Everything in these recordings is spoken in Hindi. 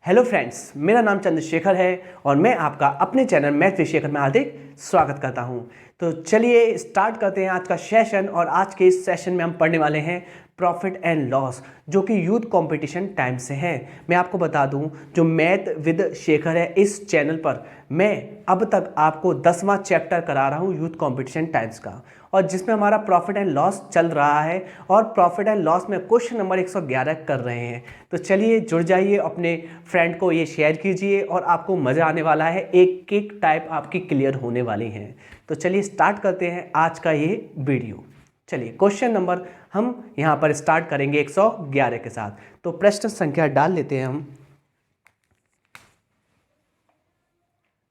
हेलो फ्रेंड्स, मेरा नाम चंद्रशेखर है और मैं आपका अपने चैनल मैथ विद शेखर में हार्दिक स्वागत करता हूं। तो चलिए स्टार्ट करते हैं आज का सेशन। और आज के इस सेशन में हम पढ़ने वाले हैं प्रॉफिट एंड लॉस, जो कि यूथ कंपटीशन टाइम से है। मैं आपको बता दूं, जो मैथ विद शेखर है इस चैनल पर मैं अब तक आपको 10वां चैप्टर करा रहा हूं यूथ कंपटीशन टाइम्स का, और जिसमें हमारा प्रॉफिट एंड लॉस चल रहा है और प्रॉफिट एंड लॉस में क्वेश्चन नंबर 111 कर रहे हैं। तो चलिए जुड़ जाइए, अपने फ्रेंड को ये शेयर कीजिए और आपको मज़ा आने वाला है। एक एक टाइप आपकी क्लियर होने वाली हैं। तो चलिए स्टार्ट करते हैं आज का ये वीडियो। चलिए क्वेश्चन नंबर हम यहाँ पर स्टार्ट करेंगे 111 के साथ। तो प्रश्न संख्या डाल लेते हैं हम।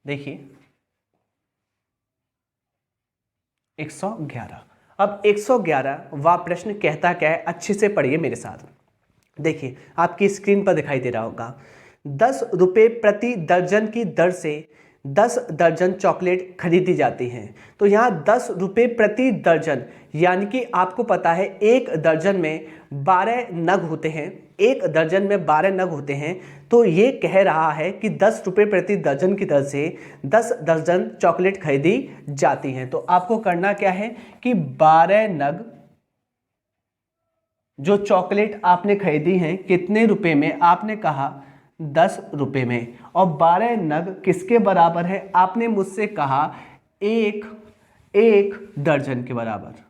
देखिए 111। अब 111वां प्रश्न कहता क्या है, अच्छे से पढ़िए मेरे साथ। देखिए आपकी स्क्रीन पर दिखाई दे रहा होगा, 10 रुपये प्रति दर्जन की दर से 10 दर्जन चॉकलेट खरीदी जाती हैं। तो यहाँ 10 रुपये प्रति दर्जन, यानी कि आपको पता है एक दर्जन में 12 नग होते हैं, एक दर्जन में 12 नग होते हैं। तो ये कह रहा है कि 10 रुपये प्रति दर्जन की दर से 10 दर्जन चॉकलेट खरीदी जाती हैं। तो आपको करना क्या है कि 12 नग जो चॉकलेट आपने खरीदी हैं कितने रुपए में, आपने कहा 10 रुपये में, और 12 नग किसके बराबर है, आपने मुझसे कहा एक दर्जन के बराबर।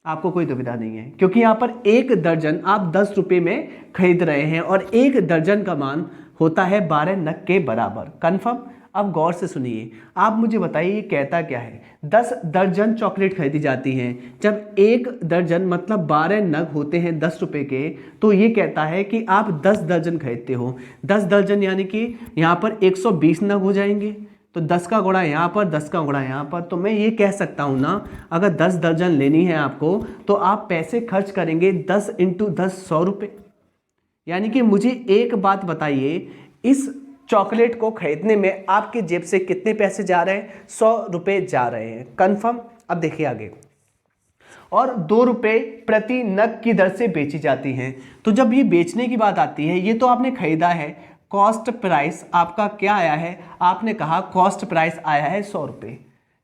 आपको कोई दुविधा नहीं है, क्योंकि यहाँ पर एक दर्जन आप 10 रुपये में खरीद रहे हैं और एक दर्जन का मान होता है 12 नग के बराबर। कन्फर्म? अब गौर से सुनिए, आप मुझे बताइए ये कहता क्या है। 10 दर्जन चॉकलेट खरीदी जाती हैं, जब एक दर्जन मतलब 12 नग होते हैं 10 रुपये के, तो ये कहता है कि आप 10 दर्जन खरीदते हो। 10 दर्जन यानी कि यहाँ पर 120 नग हो जाएंगे। तो 10 का गुणा यहाँ पर, 10 का गुणा यहाँ पर। तो मैं ये कह सकता हूँ ना, अगर 10 दर्जन लेनी है आपको तो आप पैसे खर्च करेंगे 10 × 10 100 रुपये। यानी कि मुझे एक बात बताइए, इस चॉकलेट को खरीदने में आपकी जेब से कितने पैसे जा रहे हैं? 100 रुपये जा रहे हैं। कन्फर्म? अब देखिए आगे। और 2 रुपये प्रति नग की दर से बेची जाती हैं। तो जब ये बेचने की बात आती है, ये तो आपने खरीदा है, कॉस्ट प्राइस आपका क्या आया है, आपने कहा कॉस्ट प्राइस आया है 100 रुपये।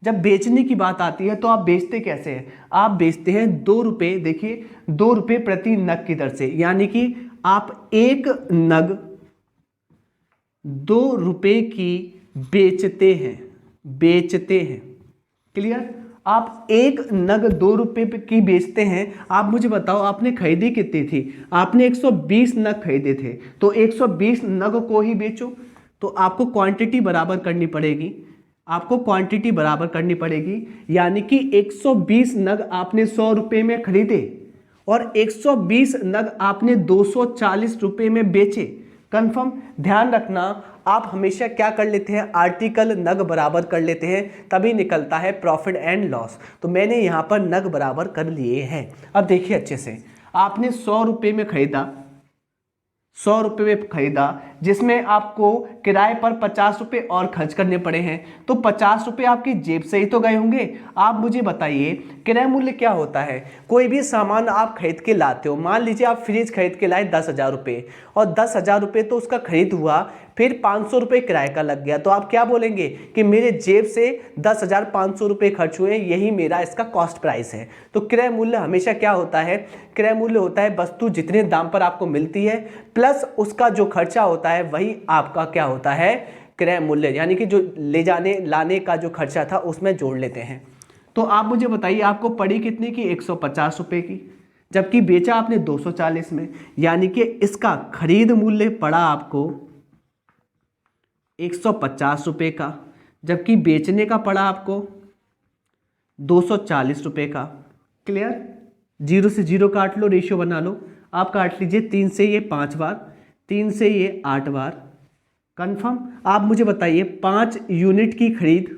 जब बेचने की बात आती है तो आप बेचते कैसे हैं? आप बेचते हैं 2 रुपये, देखिए 2 रुपये प्रति नग की दर से, यानी कि आप एक नग 2 रुपये की बेचते हैं। क्लियर? आप एक नग 2 रुपये की बेचते हैं। आप मुझे बताओ आपने खरीदी कितनी थी? आपने 120 नग खरीदे थे, तो 120 नग को ही बेचो। तो आपको क्वांटिटी बराबर करनी पड़ेगी, यानी कि 120 नग आपने 100 रुपये में खरीदे और 120 नग आपने 240 रुपये में बेचे। कन्फर्म? ध्यान रखना, आप हमेशा क्या कर लेते हैं, आर्टिकल नग बराबर कर लेते हैं, तभी निकलता है प्रॉफिट एंड लॉस। तो मैंने यहाँ पर नग बराबर कर लिए हैं। अब देखिए अच्छे से, आपने 100 रुपये में खरीदा, 100 रुपये में खरीदा, जिसमें आपको किराए पर 50 रुपये और खर्च करने पड़े हैं। तो 50 रुपये आपकी जेब से ही तो गए होंगे। आप मुझे बताइए क्रय मूल्य क्या होता है? कोई भी सामान आप खरीद के लाते हो, मान लीजिए आप फ्रिज खरीद के लाए 10,000 रुपये, और 10,000 रुपये तो उसका खरीद हुआ, फिर 500 रुपये किराए का लग गया। तो आप क्या बोलेंगे कि मेरे जेब से 10,500 रुपये खर्च हुए, यही मेरा इसका कॉस्ट प्राइस है। तो क्रय मूल्य हमेशा क्या होता है? क्रय मूल्य होता है वस्तु जितने दाम पर आपको मिलती है प्लस उसका जो खर्चा होता है, वही आपका क्या होता है? क्रय मूल्य, यानी कि जो ले जाने लाने का जो खर्चा था उसमें जोड़ लेते हैं। तो आप मुझे बताइए आपको पड़ी कितनी की? 150 रुपये की, जबकि बेचा आपने 240 में, यानी कि इसका खरीद मूल्य पड़ा आपको 150 रुपये का, जबकि बेचने का पड़ा आपको 240 रुपये का। क्लियर? 0 से 0 काट लो, रेशियो बना लो। आप काट लीजिए, 3 से ये 5 बार, 3 से ये 8 बार। कन्फर्म? आप मुझे बताइए 5 यूनिट की खरीद,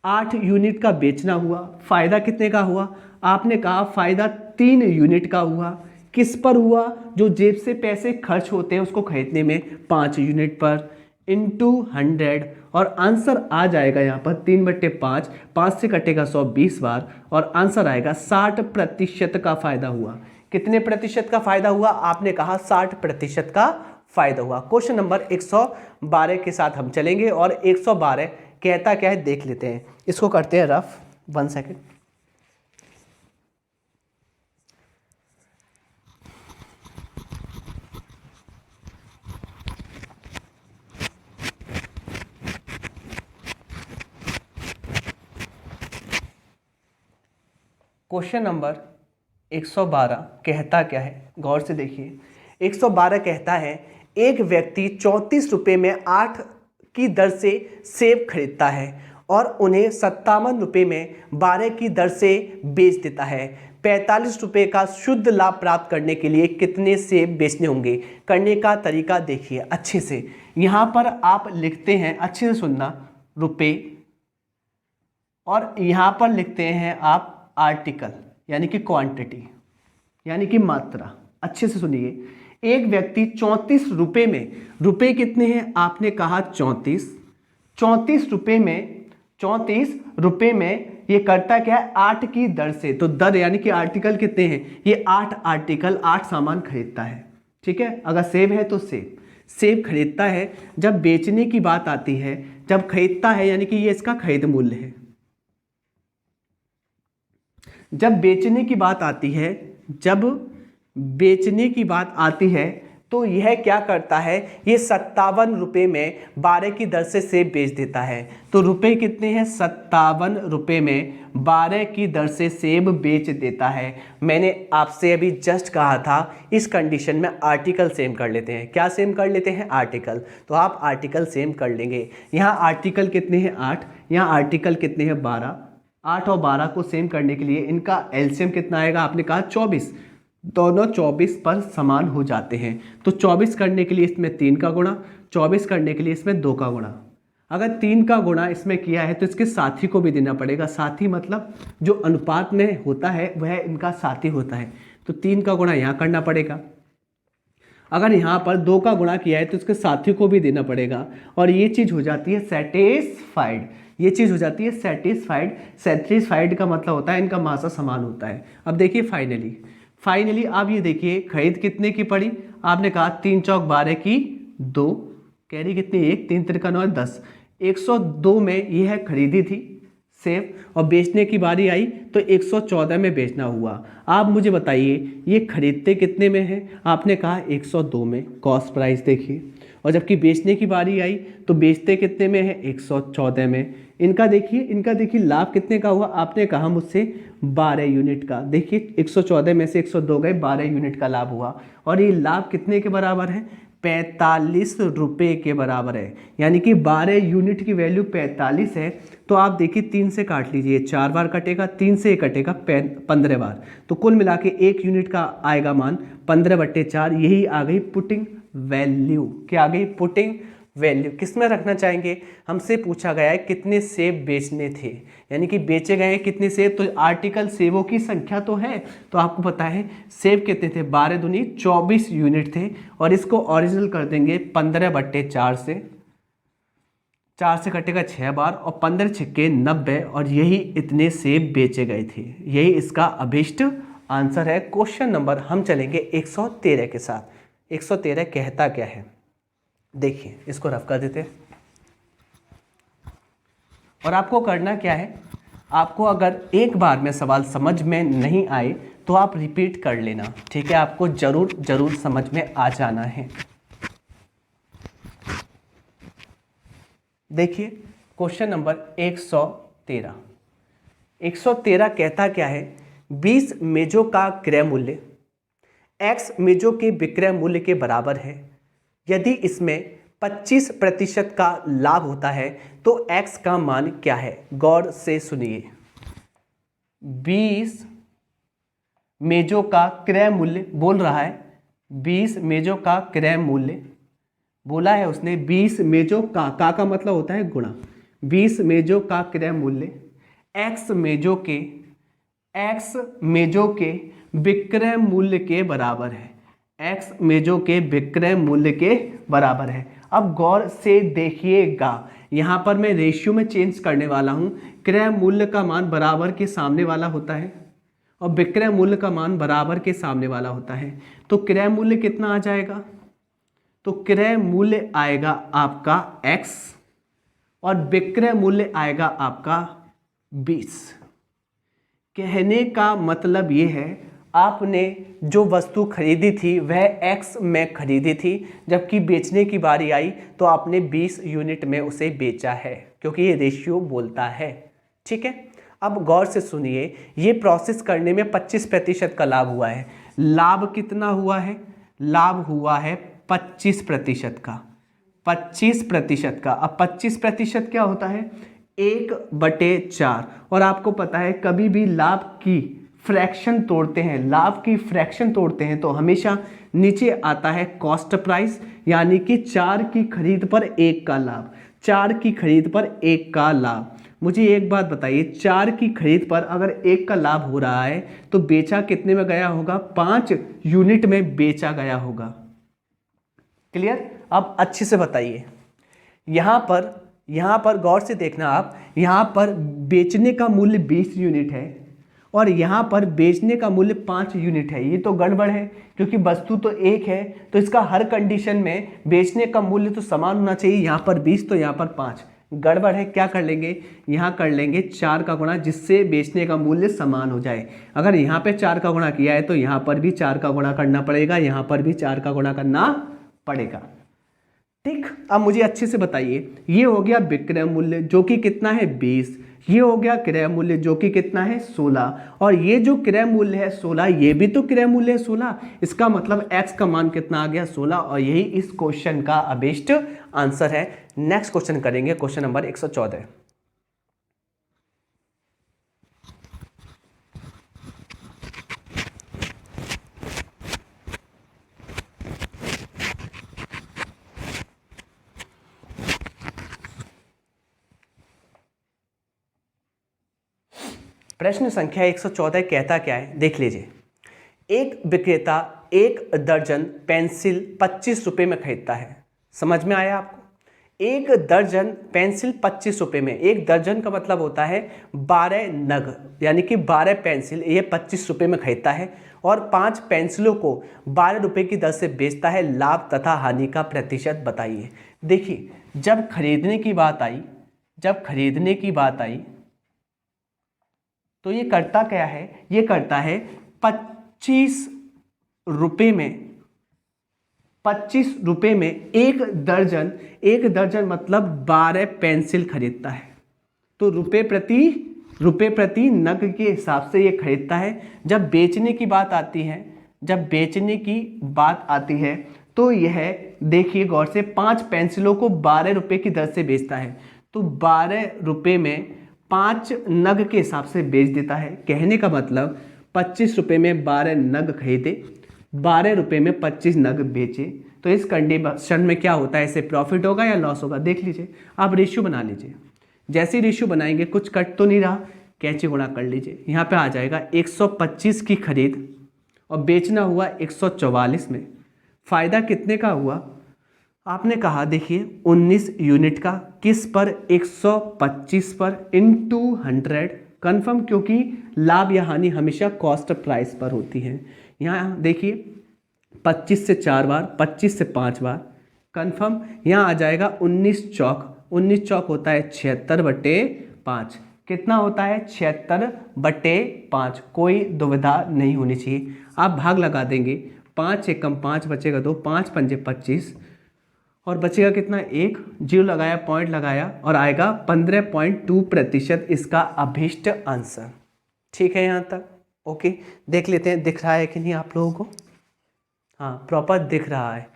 8 यूनिट का बेचना हुआ, फ़ायदा कितने का हुआ? आपने कहा फ़ायदा 3 यूनिट का हुआ। किस पर हुआ? जो जेब से पैसे खर्च होते हैं उसको खरीदने में, 5 यूनिट पर, इंटू 100, और आंसर आ जाएगा यहाँ पर 3/5, 5 से कटेगा 100 20 बार, और आंसर आएगा 60% का फ़ायदा हुआ। कितने प्रतिशत का फ़ायदा हुआ? आपने कहा 60% का फायदा हुआ। क्वेश्चन नंबर 112 के साथ हम चलेंगे और 112 कहता क्या है देख लेते हैं। इसको करते हैं रफ, 1 सेकेंड। क्वेश्चन नंबर 112 कहता क्या है, गौर से देखिए। 112 कहता है एक व्यक्ति 34 रुपये में 8 की दर से सेब खरीदता है और उन्हें 57 रुपये में 12 की दर से बेच देता है। 45 रुपये का शुद्ध लाभ प्राप्त करने के लिए कितने सेब बेचने होंगे? करने का तरीका देखिए अच्छे से। यहाँ पर आप लिखते हैं, अच्छे से सुनना, रुपये, और यहाँ पर लिखते हैं आप आर्टिकल यानी कि क्वांटिटी यानी कि मात्रा। अच्छे से सुनिए, एक व्यक्ति 34 रुपये में, रुपये कितने हैं आपने कहा 34, 34 रुपये में ये करता क्या है 8 की दर से। तो दर यानी कि आर्टिकल कितने हैं, ये 8 आर्टिकल 8 सामान खरीदता है। ठीक है, अगर सेब है तो सेब खरीदता है। जब बेचने की बात आती है, जब खरीदता है यानी कि ये इसका खरीद मूल्य है। जब बेचने की बात आती है, तो यह क्या करता है, ये 57 रुपये में 12 की दर से सेब बेच देता है। तो रुपए कितने हैं, 57 रुपये में 12 की दर से सेब बेच देता है। मैंने आपसे अभी जस्ट कहा था इस कंडीशन में आर्टिकल सेम कर लेते हैं। क्या सेम कर लेते हैं, आर्टिकल। तो आप आर्टिकल सेम कर लेंगे। यहाँ आर्टिकल कितने हैं 8, यहाँ आर्टिकल कितने हैं 12। 8 और 12 को सेम करने के लिए इनका एलसीएम कितना आएगा, आपने कहा 24, दोनों 24 पर समान हो जाते हैं। तो 24 करने के लिए इसमें 3 का गुणा, 24 करने के लिए इसमें 2 का गुणा। अगर 3 का गुणा इसमें किया है तो इसके साथी को भी देना पड़ेगा। साथी मतलब जो अनुपात में होता है वह इनका साथी होता है। तो 3 का गुणा यहाँ करना पड़ेगा। अगर यहाँ पर 2 का गुणा किया है तो इसके साथी को भी देना पड़ेगा। और ये चीज़ हो जाती है सेटिस्फाइड। ये चीज़ हो जाती है सेटिस्फाइड। सेटिस्फाइड का मतलब होता है इनका मासा समान होता है। अब देखिए फाइनली आप ये देखिए खरीद कितने की पड़ी, आपने कहा 3 चौक 12 की 2, कैरी कितनी 1, 3 तिरका 9 10, 102 में यह खरीदी थी सेब और बेचने की बारी आई तो 114 में बेचना हुआ। आप मुझे बताइए ये खरीदते कितने में है, आपने कहा 102 में, कॉस्ट प्राइस देखिए। और जबकि बेचने की बारी आई तो बेचते कितने में है, 114 में। इनका देखिए लाभ कितने का हुआ, आपने कहा मुझसे 12 यूनिट का। देखिए 114 में से 102 गए, 12 यूनिट का लाभ हुआ। और ये लाभ कितने के बराबर है, 45 रुपये के बराबर है। यानी कि 12 यूनिट की वैल्यू 45 है। तो आप देखिए 3 से काट लीजिए, 4 बार कटेगा, 3 से कटेगा 15 बार। तो कुल मिला के 1 यूनिट का आएगा मान 15/4। यही आ गई पुटिंग वैल्यू। क्या आ गई, पुटिंग वैल्यू। किस में रखना चाहेंगे, हमसे पूछा गया है कितने सेब बेचने थे, यानी कि बेचे गए कितने सेब। तो आर्टिकल सेबों की संख्या तो है, तो आपको पता है सेब कितने थे, 12 दूनी 24 यूनिट थे। और इसको ओरिजिनल कर देंगे 15/4 से, 4 से कटेगा 6 बार और 15 छक्के 90, और यही इतने सेब बेचे गए थे। यही इसका अभीष्ट आंसर है। क्वेश्चन नंबर हम चलेंगे 113 के साथ। 113 कहता क्या है, देखिए इसको रफ कर देते हैं। और आपको करना क्या है, आपको अगर एक बार में सवाल समझ में नहीं आए तो आप रिपीट कर लेना, ठीक है। आपको जरूर समझ में आ जाना है। देखिए क्वेश्चन नंबर 113। 113 कहता क्या है, 20 मेजों का क्रय मूल्य x मेजों के विक्रय मूल्य के बराबर है। यदि इसमें 25% का लाभ होता है तो x का मान क्या है। गौर से सुनिए, 20 मेजों का क्रय मूल्य बोल रहा है, 20 मेजों का क्रय मूल्य बोला है उसने। 20 मेजों का मतलब होता है गुणा। 20 मेजों का क्रय मूल्य x मेजों के विक्रय मूल्य के बराबर है। x मेजों के विक्रय मूल्य के बराबर है। अब गौर से देखिएगा, यहाँ पर मैं रेशियो में चेंज करने वाला हूँ। क्रय मूल्य का मान बराबर के सामने वाला होता है और विक्रय मूल्य का मान बराबर के सामने वाला होता है। तो क्रय मूल्य कितना आ जाएगा, तो क्रय मूल्य आएगा आपका x और विक्रय मूल्य आएगा आपका 20। कहने का मतलब ये है आपने जो वस्तु खरीदी थी वह x में खरीदी थी, जबकि बेचने की बारी आई तो आपने 20 यूनिट में उसे बेचा है, क्योंकि ये रेशियो बोलता है। ठीक है, अब गौर से सुनिए, ये प्रोसेस करने में 25% का लाभ हुआ है। लाभ कितना हुआ है? लाभ हुआ है 25% का, 25% का। अब 25% क्या होता है? 1/4। और आपको पता है कभी भी लाभ की फ्रैक्शन तोड़ते हैं, लाभ की फ्रैक्शन तोड़ते हैं तो हमेशा नीचे आता है कॉस्ट प्राइस, यानी कि 4 की खरीद पर 1 का लाभ, 4 की खरीद पर 1 का लाभ। मुझे एक बात बताइए, 4 की खरीद पर अगर 1 का लाभ हो रहा है तो बेचा कितने में गया होगा? 5 यूनिट में बेचा गया होगा। क्लियर? अब अच्छे से बताइए, यहाँ पर गौर से देखना आप, यहाँ पर बेचने का मूल्य 20 यूनिट है और यहाँ पर बेचने का मूल्य 5 यूनिट है। ये तो गड़बड़ है, क्योंकि वस्तु तो एक है, तो इसका हर कंडीशन में बेचने का मूल्य तो समान होना चाहिए। यहाँ पर 20 तो यहाँ पर 5, गड़बड़ है। क्या कर लेंगे? यहाँ कर लेंगे 4 का गुणा, जिससे बेचने का मूल्य समान हो जाए। अगर यहाँ पे 4 का गुणा किया है तो यहाँ पर भी 4 का गुणा करना पड़ेगा, यहाँ पर भी 4 का गुणा करना पड़ेगा। ठीक, अब मुझे अच्छे से बताइए, ये हो गया विक्रय मूल्य जो कि कितना है? 20। ये हो गया क्रय मूल्य जो कि कितना है? 16। और ये जो क्रय मूल्य है 16, ये भी तो क्रय मूल्य है 16। इसका मतलब x का मान कितना आ गया? 16। और यही इस क्वेश्चन का अभीष्ट आंसर है। नेक्स्ट क्वेश्चन करेंगे, क्वेश्चन नंबर 114। प्रश्न संख्या 114 कहता क्या है? देख लीजिए। एक विक्रेता 1 दर्जन पेंसिल 25 रुपये में खरीदता है। समझ में आया आपको? 1 दर्जन पेंसिल 25 रुपये में, 1 दर्जन का मतलब होता है 12 नग, यानी कि 12 पेंसिल ये 25 रुपये में खरीदता है और 5 पेंसिलों को 12 रुपये की दर से बेचता है। लाभ तथा हानि का प्रतिशत बताइए। देखिए, जब खरीदने की बात आई तो ये करता क्या है? ये करता है 25 रुपये में 1 दर्जन मतलब 12 पेंसिल खरीदता है। तो रुपए प्रति नग के हिसाब से ये खरीदता है। जब बेचने की बात आती है तो यह देखिए गौर से 5 पेंसिलों को 12 रुपये की दर से बेचता है। तो 12 रुपये में 5 नग के हिसाब से बेच देता है। कहने का मतलब 25 रुपये में 12 नग खरीदे, 12 रुपये में 25 नग बेचे। तो इस कंडीशन में क्या होता है? इसे प्रॉफिट होगा या लॉस होगा? देख लीजिए, आप रेशियो बना लीजिए। जैसे ही रेशियो बनाएंगे, कुछ कट तो नहीं रहा, कैंची गुणा कर लीजिए। यहाँ पे आ जाएगा 125 की खरीद और बेचना हुआ 144 में। फ़ायदा कितने का हुआ? आपने कहा देखिए 19 यूनिट का, किस पर? 125 पर इंटू 100 कन्फर्म, क्योंकि लाभ या हानि हमेशा कॉस्ट प्राइस पर होती है। यहाँ देखिए 25 से 4 बार, 25 से 5 बार कन्फर्म। यहाँ आ जाएगा 19 चौक, 19 चौक होता है 76/5। कितना होता है? 76/5। कोई दुविधा नहीं होनी चाहिए। आप भाग लगा देंगे, 5 एकम 5 बचेगा 2, 5 पंजे 25 और बचेगा कितना? 1। जीरो लगाया, पॉइंट लगाया और आएगा 15.2% इसका अभीष्ट आंसर। ठीक है यहाँ तक? ओके, देख लेते हैं दिख रहा है कि नहीं आप लोगों को? हाँ, प्रॉपर दिख रहा है।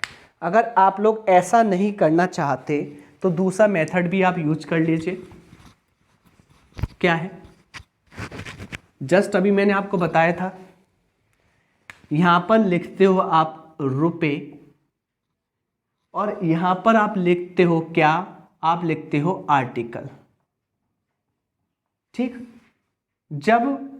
अगर आप लोग ऐसा नहीं करना चाहते तो दूसरा मेथड भी आप यूज कर लीजिए। क्या है? जस्ट अभी मैंने आपको बताया था, यहाँ पर लिखते हो आप रुपए और यहां पर आप लिखते हो क्या? आप लिखते हो आर्टिकल। ठीक, जब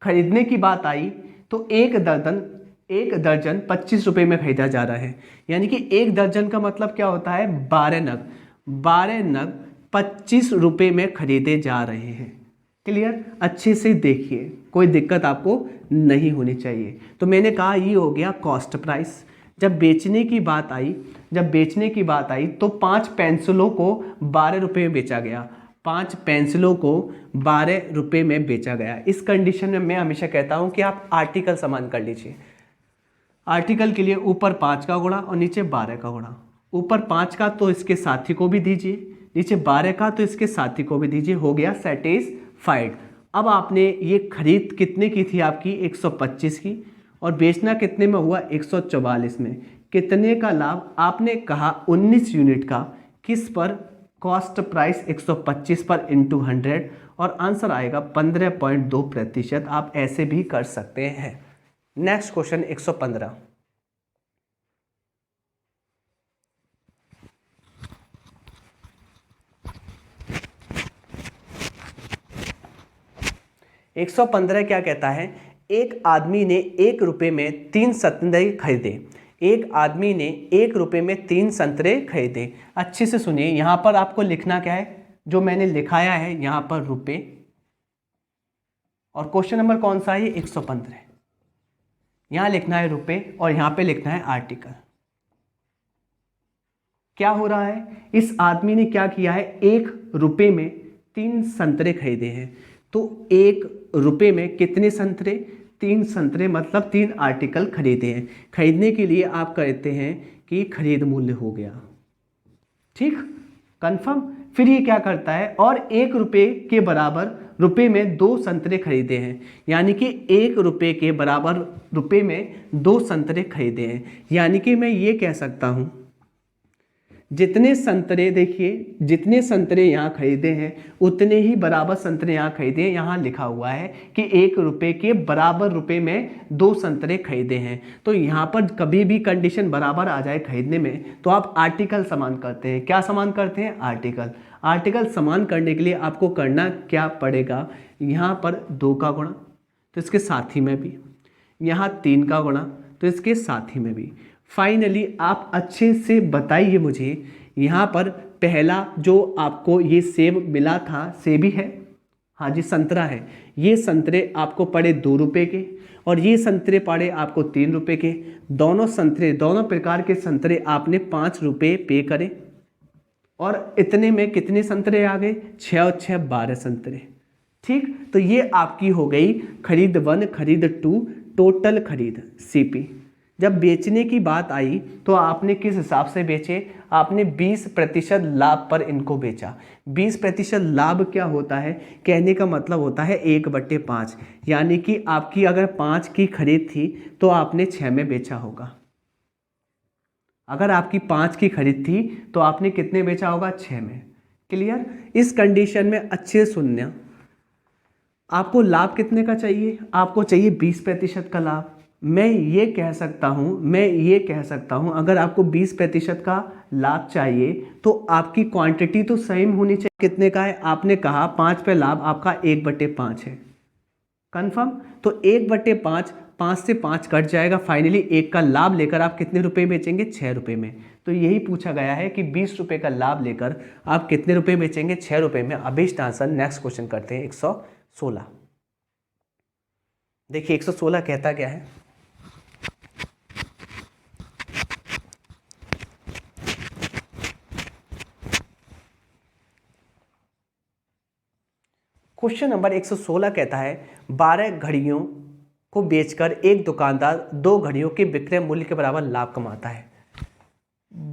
खरीदने की बात आई तो एक दर्जन 25 रुपये में खरीदा जा रहा है, यानी कि 1 दर्जन का मतलब क्या होता है? 12 नग, 12 नग 25 रुपये में खरीदे जा रहे हैं। क्लियर? अच्छे से देखिए, कोई दिक्कत आपको नहीं होनी चाहिए। तो मैंने कहा ये हो गया कॉस्ट प्राइस। जब बेचने की बात आई तो 5 पेंसिलों को 12 रुपये में बेचा गया। 5 पेंसिलों को 12 रुपये में बेचा गया। इस कंडीशन में मैं हमेशा कहता हूं कि आप आर्टिकल समान कर लीजिए। आर्टिकल के लिए ऊपर 5 का गुणा और नीचे 12 का गुणा। ऊपर 5 का तो इसके साथी को भी दीजिए, नीचे 12 का तो इसके साथी को भी दीजिए, हो गया सेटिस्फाइड। अब आपने ये खरीद कितने की थी आपकी 125 की, और बेचना कितने में हुआ 144 में। कितने का लाभ आपने कहा 19 यूनिट का, किस पर, कॉस्ट प्राइस 125 पर इंटू 100, और आंसर आएगा 15.2%। आप ऐसे भी कर सकते हैं। Next question 115। एक 115 क्या कहता है, एक आदमी ने 1 रुपये में 3 संतरे खरीदे। एक आदमी ने 1 रुपये में 3 संतरे खरीदे। अच्छे से सुनिए, यहां पर आपको लिखना क्या है, जो मैंने लिखाया है यहां पर रुपये, और क्वेश्चन नंबर कौन सा है 115। यहां लिखना है रुपये और यहां पे लिखना है आर्टिकल। क्या हो रहा है, इस आदमी ने क्या किया है, 1 रुपये में 3 संतरे खरीदे हैं। तो 1 रुपये में कितने संतरे, 3 संतरे, मतलब 3 आर्टिकल खरीदे हैं। खरीदने के लिए आप कहते हैं कि खरीद मूल्य हो गया, ठीक, कंफर्म। फिर ये क्या करता है, और 1 रुपये के बराबर रुपये में 2 संतरे खरीदे हैं, यानी कि 1 रुपये के बराबर रुपये में 2 संतरे खरीदे हैं। यानी कि मैं ये कह सकता हूँ, जितने संतरे, देखिए जितने संतरे यहाँ खरीदे हैं उतने ही बराबर संतरे यहाँ खरीदे हैं। यहाँ लिखा हुआ है कि 1 रुपये के बराबर रुपये में 2 संतरे खरीदे हैं। तो यहाँ पर कभी भी कंडीशन बराबर आ जाए खरीदने में तो आप आर्टिकल समान करते हैं। क्या समान करते हैं, आर्टिकल। आर्टिकल समान करने के लिए आपको करना क्या पड़ेगा, यहाँ पर 2 का गुणा तो इसके साथी में भी, यहाँ 3 का गुणा तो इसके साथी में भी। फाइनली आप अच्छे से बताइए मुझे, यहाँ पर पहला जो आपको ये सेब मिला था, सेब ही है, हाँ जी संतरा है। ये संतरे आपको पड़े 2 रुपये के, और ये संतरे पड़े आपको 3 रुपये के। दोनों संतरे, दोनों प्रकार के संतरे आपने 5 रुपये पे करे, और इतने में कितने संतरे आ गए, 6 और 6 12 संतरे, ठीक। तो ये आपकी हो गई खरीद 1, खरीद 2, टोटल खरीद CP। जब बेचने की बात आई तो आपने किस हिसाब से बेचे, आपने 20% लाभ पर इनको बेचा। 20% लाभ क्या होता है, कहने का मतलब होता है 1/5, यानी कि आपकी अगर 5 की खरीद थी तो आपने 6 में बेचा होगा। अगर आपकी 5 की खरीद थी तो आपने कितने बेचा होगा, 6 में। क्लियर। इस कंडीशन में अच्छे से सुनना, आपको लाभ कितने का चाहिए, आपको चाहिए 20% का लाभ। मैं ये कह सकता हूँ अगर आपको 20% का लाभ चाहिए तो आपकी क्वांटिटी तो सेम होनी चाहिए। कितने का है, आपने कहा 5 पे लाभ आपका 1/5 है, कंफर्म। तो 1/5, 5 से 5 कट जाएगा, फाइनली 1 का लाभ लेकर आप कितने रुपए बेचेंगे, 6 रुपये में। तो यही पूछा गया है कि 20 रुपये का लाभ लेकर आप कितने रुपये बेचेंगे, 6 रुपये में। अब इस आंसर नेक्स्ट क्वेश्चन करते हैं 116। देखिए 116 कहता क्या है, क्वेश्चन नंबर 116 कहता है 12 घड़ियों को बेचकर एक दुकानदार 2 घड़ियों के विक्रय मूल्य के बराबर लाभ कमाता है।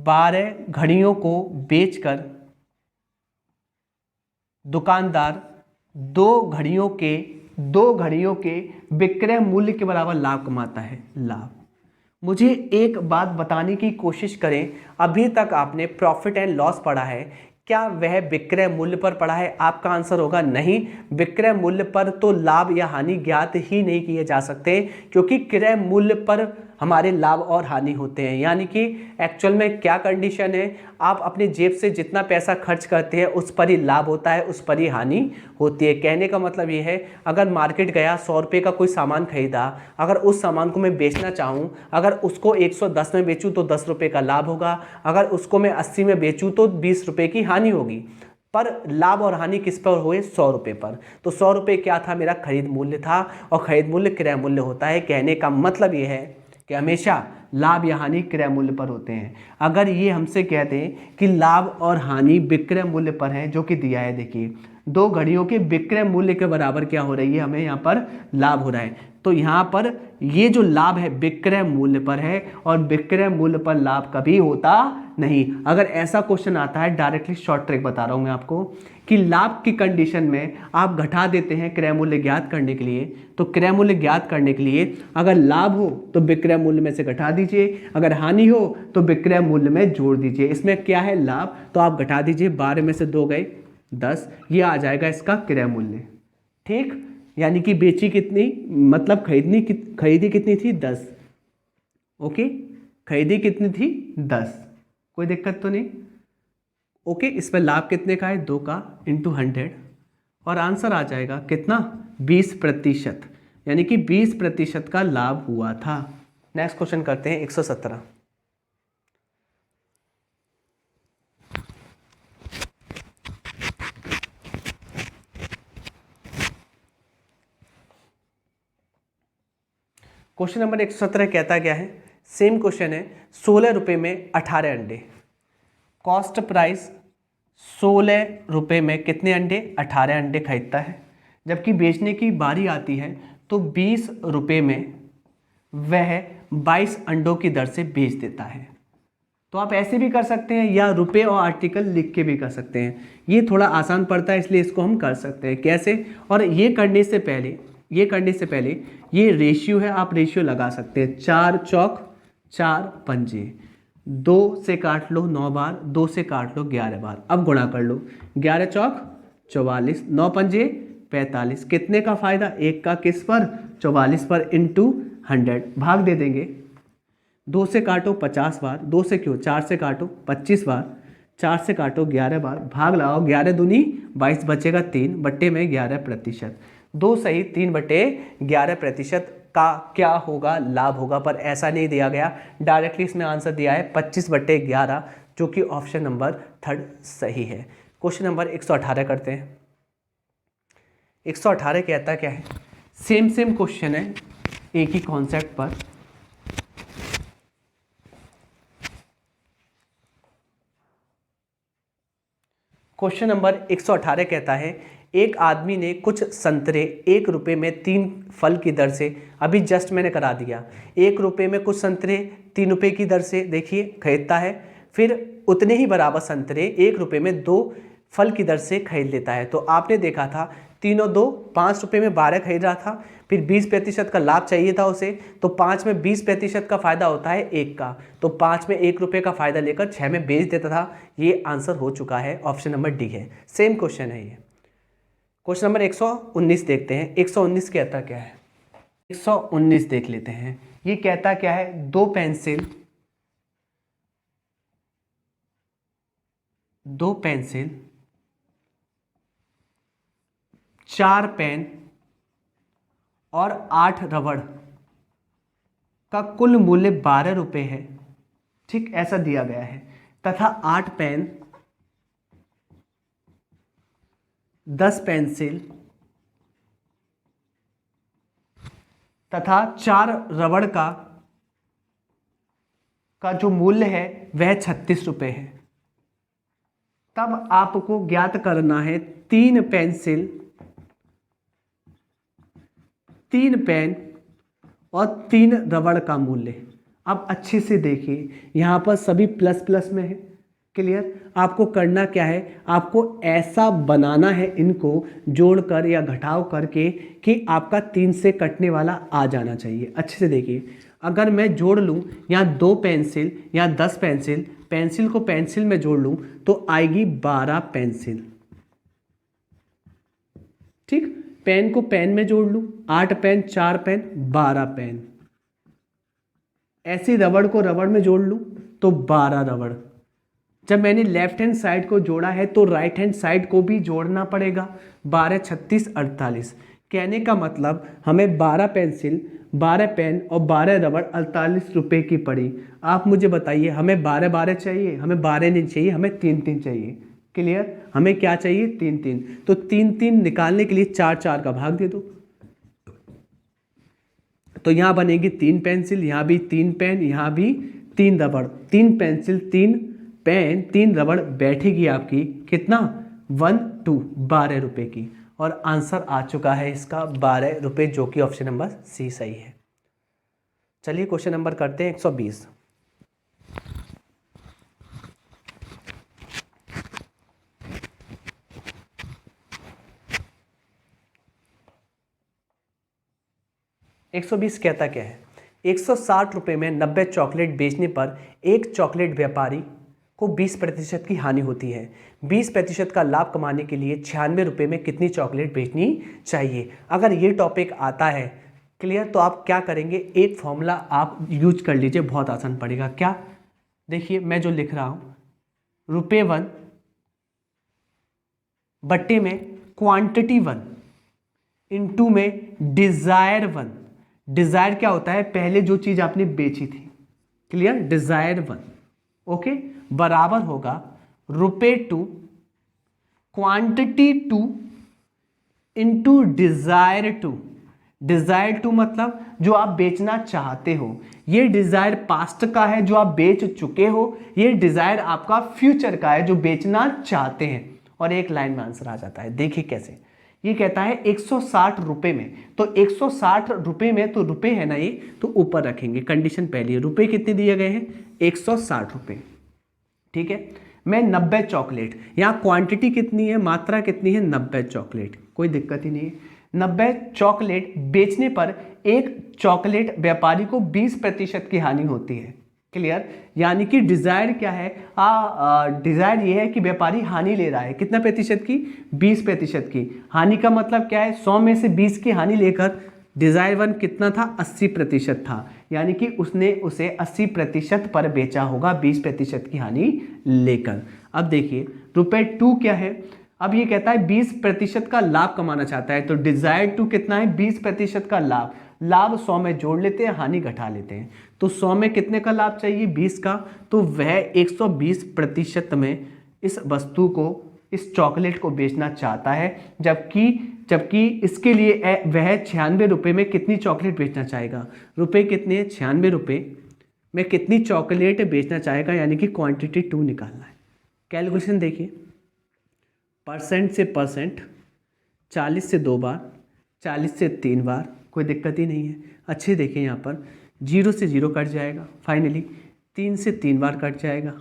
12 घड़ियों को बेचकर दुकानदार 2 घड़ियों के विक्रय मूल्य के बराबर लाभ कमाता है। लाभ, मुझे एक बात बताने की कोशिश करें, अभी तक आपने प्रॉफिट एंड लॉस पढ़ा है, क्या वह विक्रय मूल्य पर पड़ा है? आपका आंसर होगा नहीं। विक्रय मूल्य पर तो लाभ या हानि ज्ञात ही नहीं किए जा सकते, क्योंकि क्रय मूल्य पर हमारे लाभ और हानि होते हैं। यानी कि एक्चुअल में क्या कंडीशन है, आप अपने जेब से जितना पैसा खर्च करते हैं उस पर ही लाभ होता है, उस पर ही हानि होती है। कहने का मतलब ये है, अगर मार्केट गया 100 रुपये का कोई सामान खरीदा, अगर उस सामान को मैं बेचना चाहूँ, अगर उसको 110 में बेचूँ तो 10 रुपये का लाभ होगा, अगर उसको मैं 80 में बेचूँ तो 20 रुपये की हानि होगी। पर लाभ और हानि किस पर हुए, 100 रुपये पर। तो 100 रुपये क्या था, मेरा खरीद मूल्य था, और खरीद मूल्य क्रय मूल्य होता है। कहने का मतलब ये है कि हमेशा लाभ या हानि क्रय मूल्य पर होते हैं। अगर ये हमसे कहते हैं कि लाभ और हानि विक्रय मूल्य पर है, जो कि दिया है, देखिए 2 घड़ियों के विक्रय मूल्य के बराबर क्या हो रही है, हमें यहाँ पर लाभ हो रहा है। तो यहाँ पर ये जो लाभ है विक्रय मूल्य पर है, और विक्रय मूल्य पर लाभ कभी होता नहीं। अगर ऐसा क्वेश्चन आता है, डायरेक्टली शॉर्ट ट्रिक बता रहा हूँ मैं आपको, कि लाभ की कंडीशन में आप घटा देते हैं क्रय मूल्य ज्ञात करने के लिए, तो क्रय मूल्य ज्ञात करने के लिए अगर लाभ हो तो विक्रय मूल्य में से घटा दीजिए, अगर हानि हो तो विक्रय मूल्य में जोड़ दीजिए। इसमें क्या है, लाभ, तो आप घटा दीजिए, 12 में से 2 गए 10, ये आ जाएगा इसका क्रय मूल्य। ठीक, यानी कि बेची कितनी, मतलब खरीदी कितनी थी, 10। ओके, खरीदी कितनी थी, 10, कोई दिक्कत तो नहीं। ओके, इसमें लाभ कितने का है, 2 का, इंटू 100, और आंसर आ जाएगा कितना, 20%, यानी कि 20% का लाभ हुआ था। नेक्स्ट क्वेश्चन करते हैं 117। क्वेश्चन नंबर 117 कहता क्या है, सेम क्वेश्चन है, 16 रुपये में 18 अंडे, कॉस्ट प्राइस 16 रुपये में कितने अंडे, 18 अंडे खरीदता है, जबकि बेचने की बारी आती है तो 20 रुपये में वह 22 अंडों की दर से बेच देता है। तो आप ऐसे भी कर सकते हैं, या रुपये और आर्टिकल लिख के भी कर सकते हैं। ये थोड़ा आसान पड़ता है, इसलिए इसको हम कर सकते हैं। कैसे, और ये करने से पहले ये रेशियो है, आप रेशियो लगा सकते हैं, 4 चौक 4 पंजे, 2 से काट लो 9 बार, 2 से काट लो 11 बार, अब गुणा कर लो, 11 चौक 44, 9 पंजे 45, कितने का फायदा, 1 का, किस पर, 44 पर, इंटू 100, भाग दे देंगे, 2 से काटो 50 बार, 2 से क्यों, 4 से काटो 25 बार, 4 से काटो 11 बार, भाग लगाओ, 11 दूनी 22, बचेगा 3 बट्टे में 11%, 2 सही 3/11% का क्या होगा, लाभ होगा। पर ऐसा नहीं दिया गया, डायरेक्टली इसमें आंसर दिया है 25/11, जो कि ऑप्शन नंबर 3 सही है। क्वेश्चन नंबर 118 करते हैं। 118 कहता क्या है, सेम क्वेश्चन है, एक ही कॉन्सेप्ट पर। क्वेश्चन नंबर 118 कहता है, एक आदमी ने कुछ संतरे 1 रुपये में 3 फल की दर से, अभी जस्ट मैंने करा दिया, 1 रुपये में कुछ संतरे 3 रुपये की दर से, देखिए, खरीदता है, फिर उतने ही बराबर संतरे 1 रुपये में 2 फल की दर से खरीद लेता है। तो आपने देखा था 3 और 2 5 रुपये में 12 खरीद रहा था, फिर 20% का लाभ चाहिए था उसे, तो 5 में 20% का फायदा होता है 1 का, तो 5 में 1 रुपये का फायदा लेकर 6 में बेच देता था। ये आंसर हो चुका है, ऑप्शन नंबर डी है। सेम क्वेश्चन है ये। क्वेश्चन नंबर 119 देखते हैं। 119 कहता क्या है, 119 देख लेते हैं। ये कहता क्या है, 2 पेंसिल 4 पेन और 8 रबड़ का कुल मूल्य 12 रुपये है, ठीक, ऐसा दिया गया है, तथा 8 पेन, 10 पेंसिल तथा 4 रबड़ का जो मूल्य है वह 36 रुपये है। तब आपको ज्ञात करना है 3 पेंसिल, 3 पेन और 3 रबड़ का मूल्य। अब अच्छे से देखिए, यहाँ पर सभी प्लस प्लस में है, क्लियर। आपको करना क्या है, आपको ऐसा बनाना है इनको जोड़कर या घटाव करके कि आपका 3 से कटने वाला आ जाना चाहिए। अच्छे से देखिए, अगर मैं जोड़ लूँ यहाँ 2 पेंसिल, यहाँ 10 पेंसिल, पेंसिल को पेंसिल में जोड़ लूँ तो आएगी 12 पेंसिल, ठीक। पेन को पेन में जोड़ लूँ, 8 पेन, 4 पेन, 12 पेन। ऐसी रबड़ को रबड़ में जोड़ लूँ तो 12 रबड़। जब मैंने लेफ्ट हैंड साइड को जोड़ा है तो राइट हैंड साइड को भी जोड़ना पड़ेगा, 12, 36, 48। कहने का मतलब हमें 12 पेंसिल, 12 पेन और 12 रबड़ 48 रुपये की पड़ी। आप मुझे बताइए, हमें 12 चाहिए, हमें 12 नहीं चाहिए, हमें 3 चाहिए, क्लियर। हमें क्या चाहिए, 3। तो 3 निकालने के लिए 4 का भाग दे दो, तो यहाँ बनेगी 3 पेंसिल, यहाँ भी 3 पेन, यहाँ भी 3 रबड़, 3 पेंसिल 3 पेन 3 रबड़ बैठेगी आपकी कितना 1 2 12 रुपये की। और आंसर आ चुका है इसका 12 रुपये, जो कि ऑप्शन नंबर सी सही है। चलिए क्वेश्चन नंबर करते हैं 120। ₹120 कहता क्या है, 160 रुपये में 90 चॉकलेट बेचने पर एक चॉकलेट व्यापारी को 20% की हानि होती है। 20% का लाभ कमाने के लिए 96 रुपये में कितनी चॉकलेट बेचनी चाहिए। अगर ये टॉपिक आता है क्लियर, तो आप क्या करेंगे, एक फॉर्मूला आप यूज कर लीजिए, बहुत आसान पड़ेगा। क्या, देखिए मैं जो लिख रहा हूँ, ₹1 बट्टे में क्वांटिटी 1 इनटू में डिज़ायर 1। डिज़ायर क्या होता है, पहले जो चीज़ आपने बेची थी, क्लियर, डिज़ायर 1 ओके, बराबर होगा ₹2 क्वांटिटी 2 इंटू डिज़ायर 2। डिज़ायर 2 मतलब जो आप बेचना चाहते हो। ये डिज़ायर पास्ट का है जो आप बेच चुके हो, ये डिज़ायर आपका फ्यूचर का है जो बेचना चाहते हैं। और एक लाइन में आंसर आ जाता है। देखिए कैसे, ये कहता है 160 रुपये में, तो 160 रुपये में तो रुपये है ना ये, तो ऊपर रखेंगे, कंडीशन पहली है। रुपये कितने दिए गए हैं, 160 रुपये, ठीक है। मैं 90 चॉकलेट, यहाँ क्वांटिटी कितनी है, मात्रा कितनी है, 90 चॉकलेट, कोई दिक्कत ही नहीं है। 90 चॉकलेट बेचने पर एक चॉकलेट व्यापारी को 20% की हानि होती है, क्लियर। यानी कि डिज़ायर क्या है, डिज़ायर ये है कि व्यापारी हानि ले रहा है, कितना प्रतिशत की, 20% की। हानि का मतलब क्या है, 100 में से 20 की हानि लेकर डिज़ायर 1 कितना था, 80% था, यानी कि उसने उसे 80% पर बेचा होगा 20% की हानि लेकर। अब देखिए ₹2 क्या है, अब ये कहता है 20% का लाभ कमाना चाहता है, तो डिज़ायर 2 कितना है, 20% का लाभ। लाभ 100 में जोड़ लेते हैं, हानि घटा लेते हैं, तो 100 में कितने का लाभ चाहिए, 20 का, तो वह 120% में इस वस्तु को, इस चॉकलेट को बेचना चाहता है। जबकि इसके लिए वह 96 रुपये में कितनी चॉकलेट बेचना चाहेगा। रुपये कितने हैं, 96 रुपये में कितनी चॉकलेट बेचना चाहेगा, यानी कि क्वांटिटी 2 निकालना है। कैलकुलेशन देखिए, परसेंट से परसेंट, 40 से 2 बार, 40 से 3 बार, कोई दिक्कत ही नहीं है। अच्छे देखिए यहाँ पर 0 से 0 कट जाएगा, फाइनली 3 से 3 बार कट जाएगा,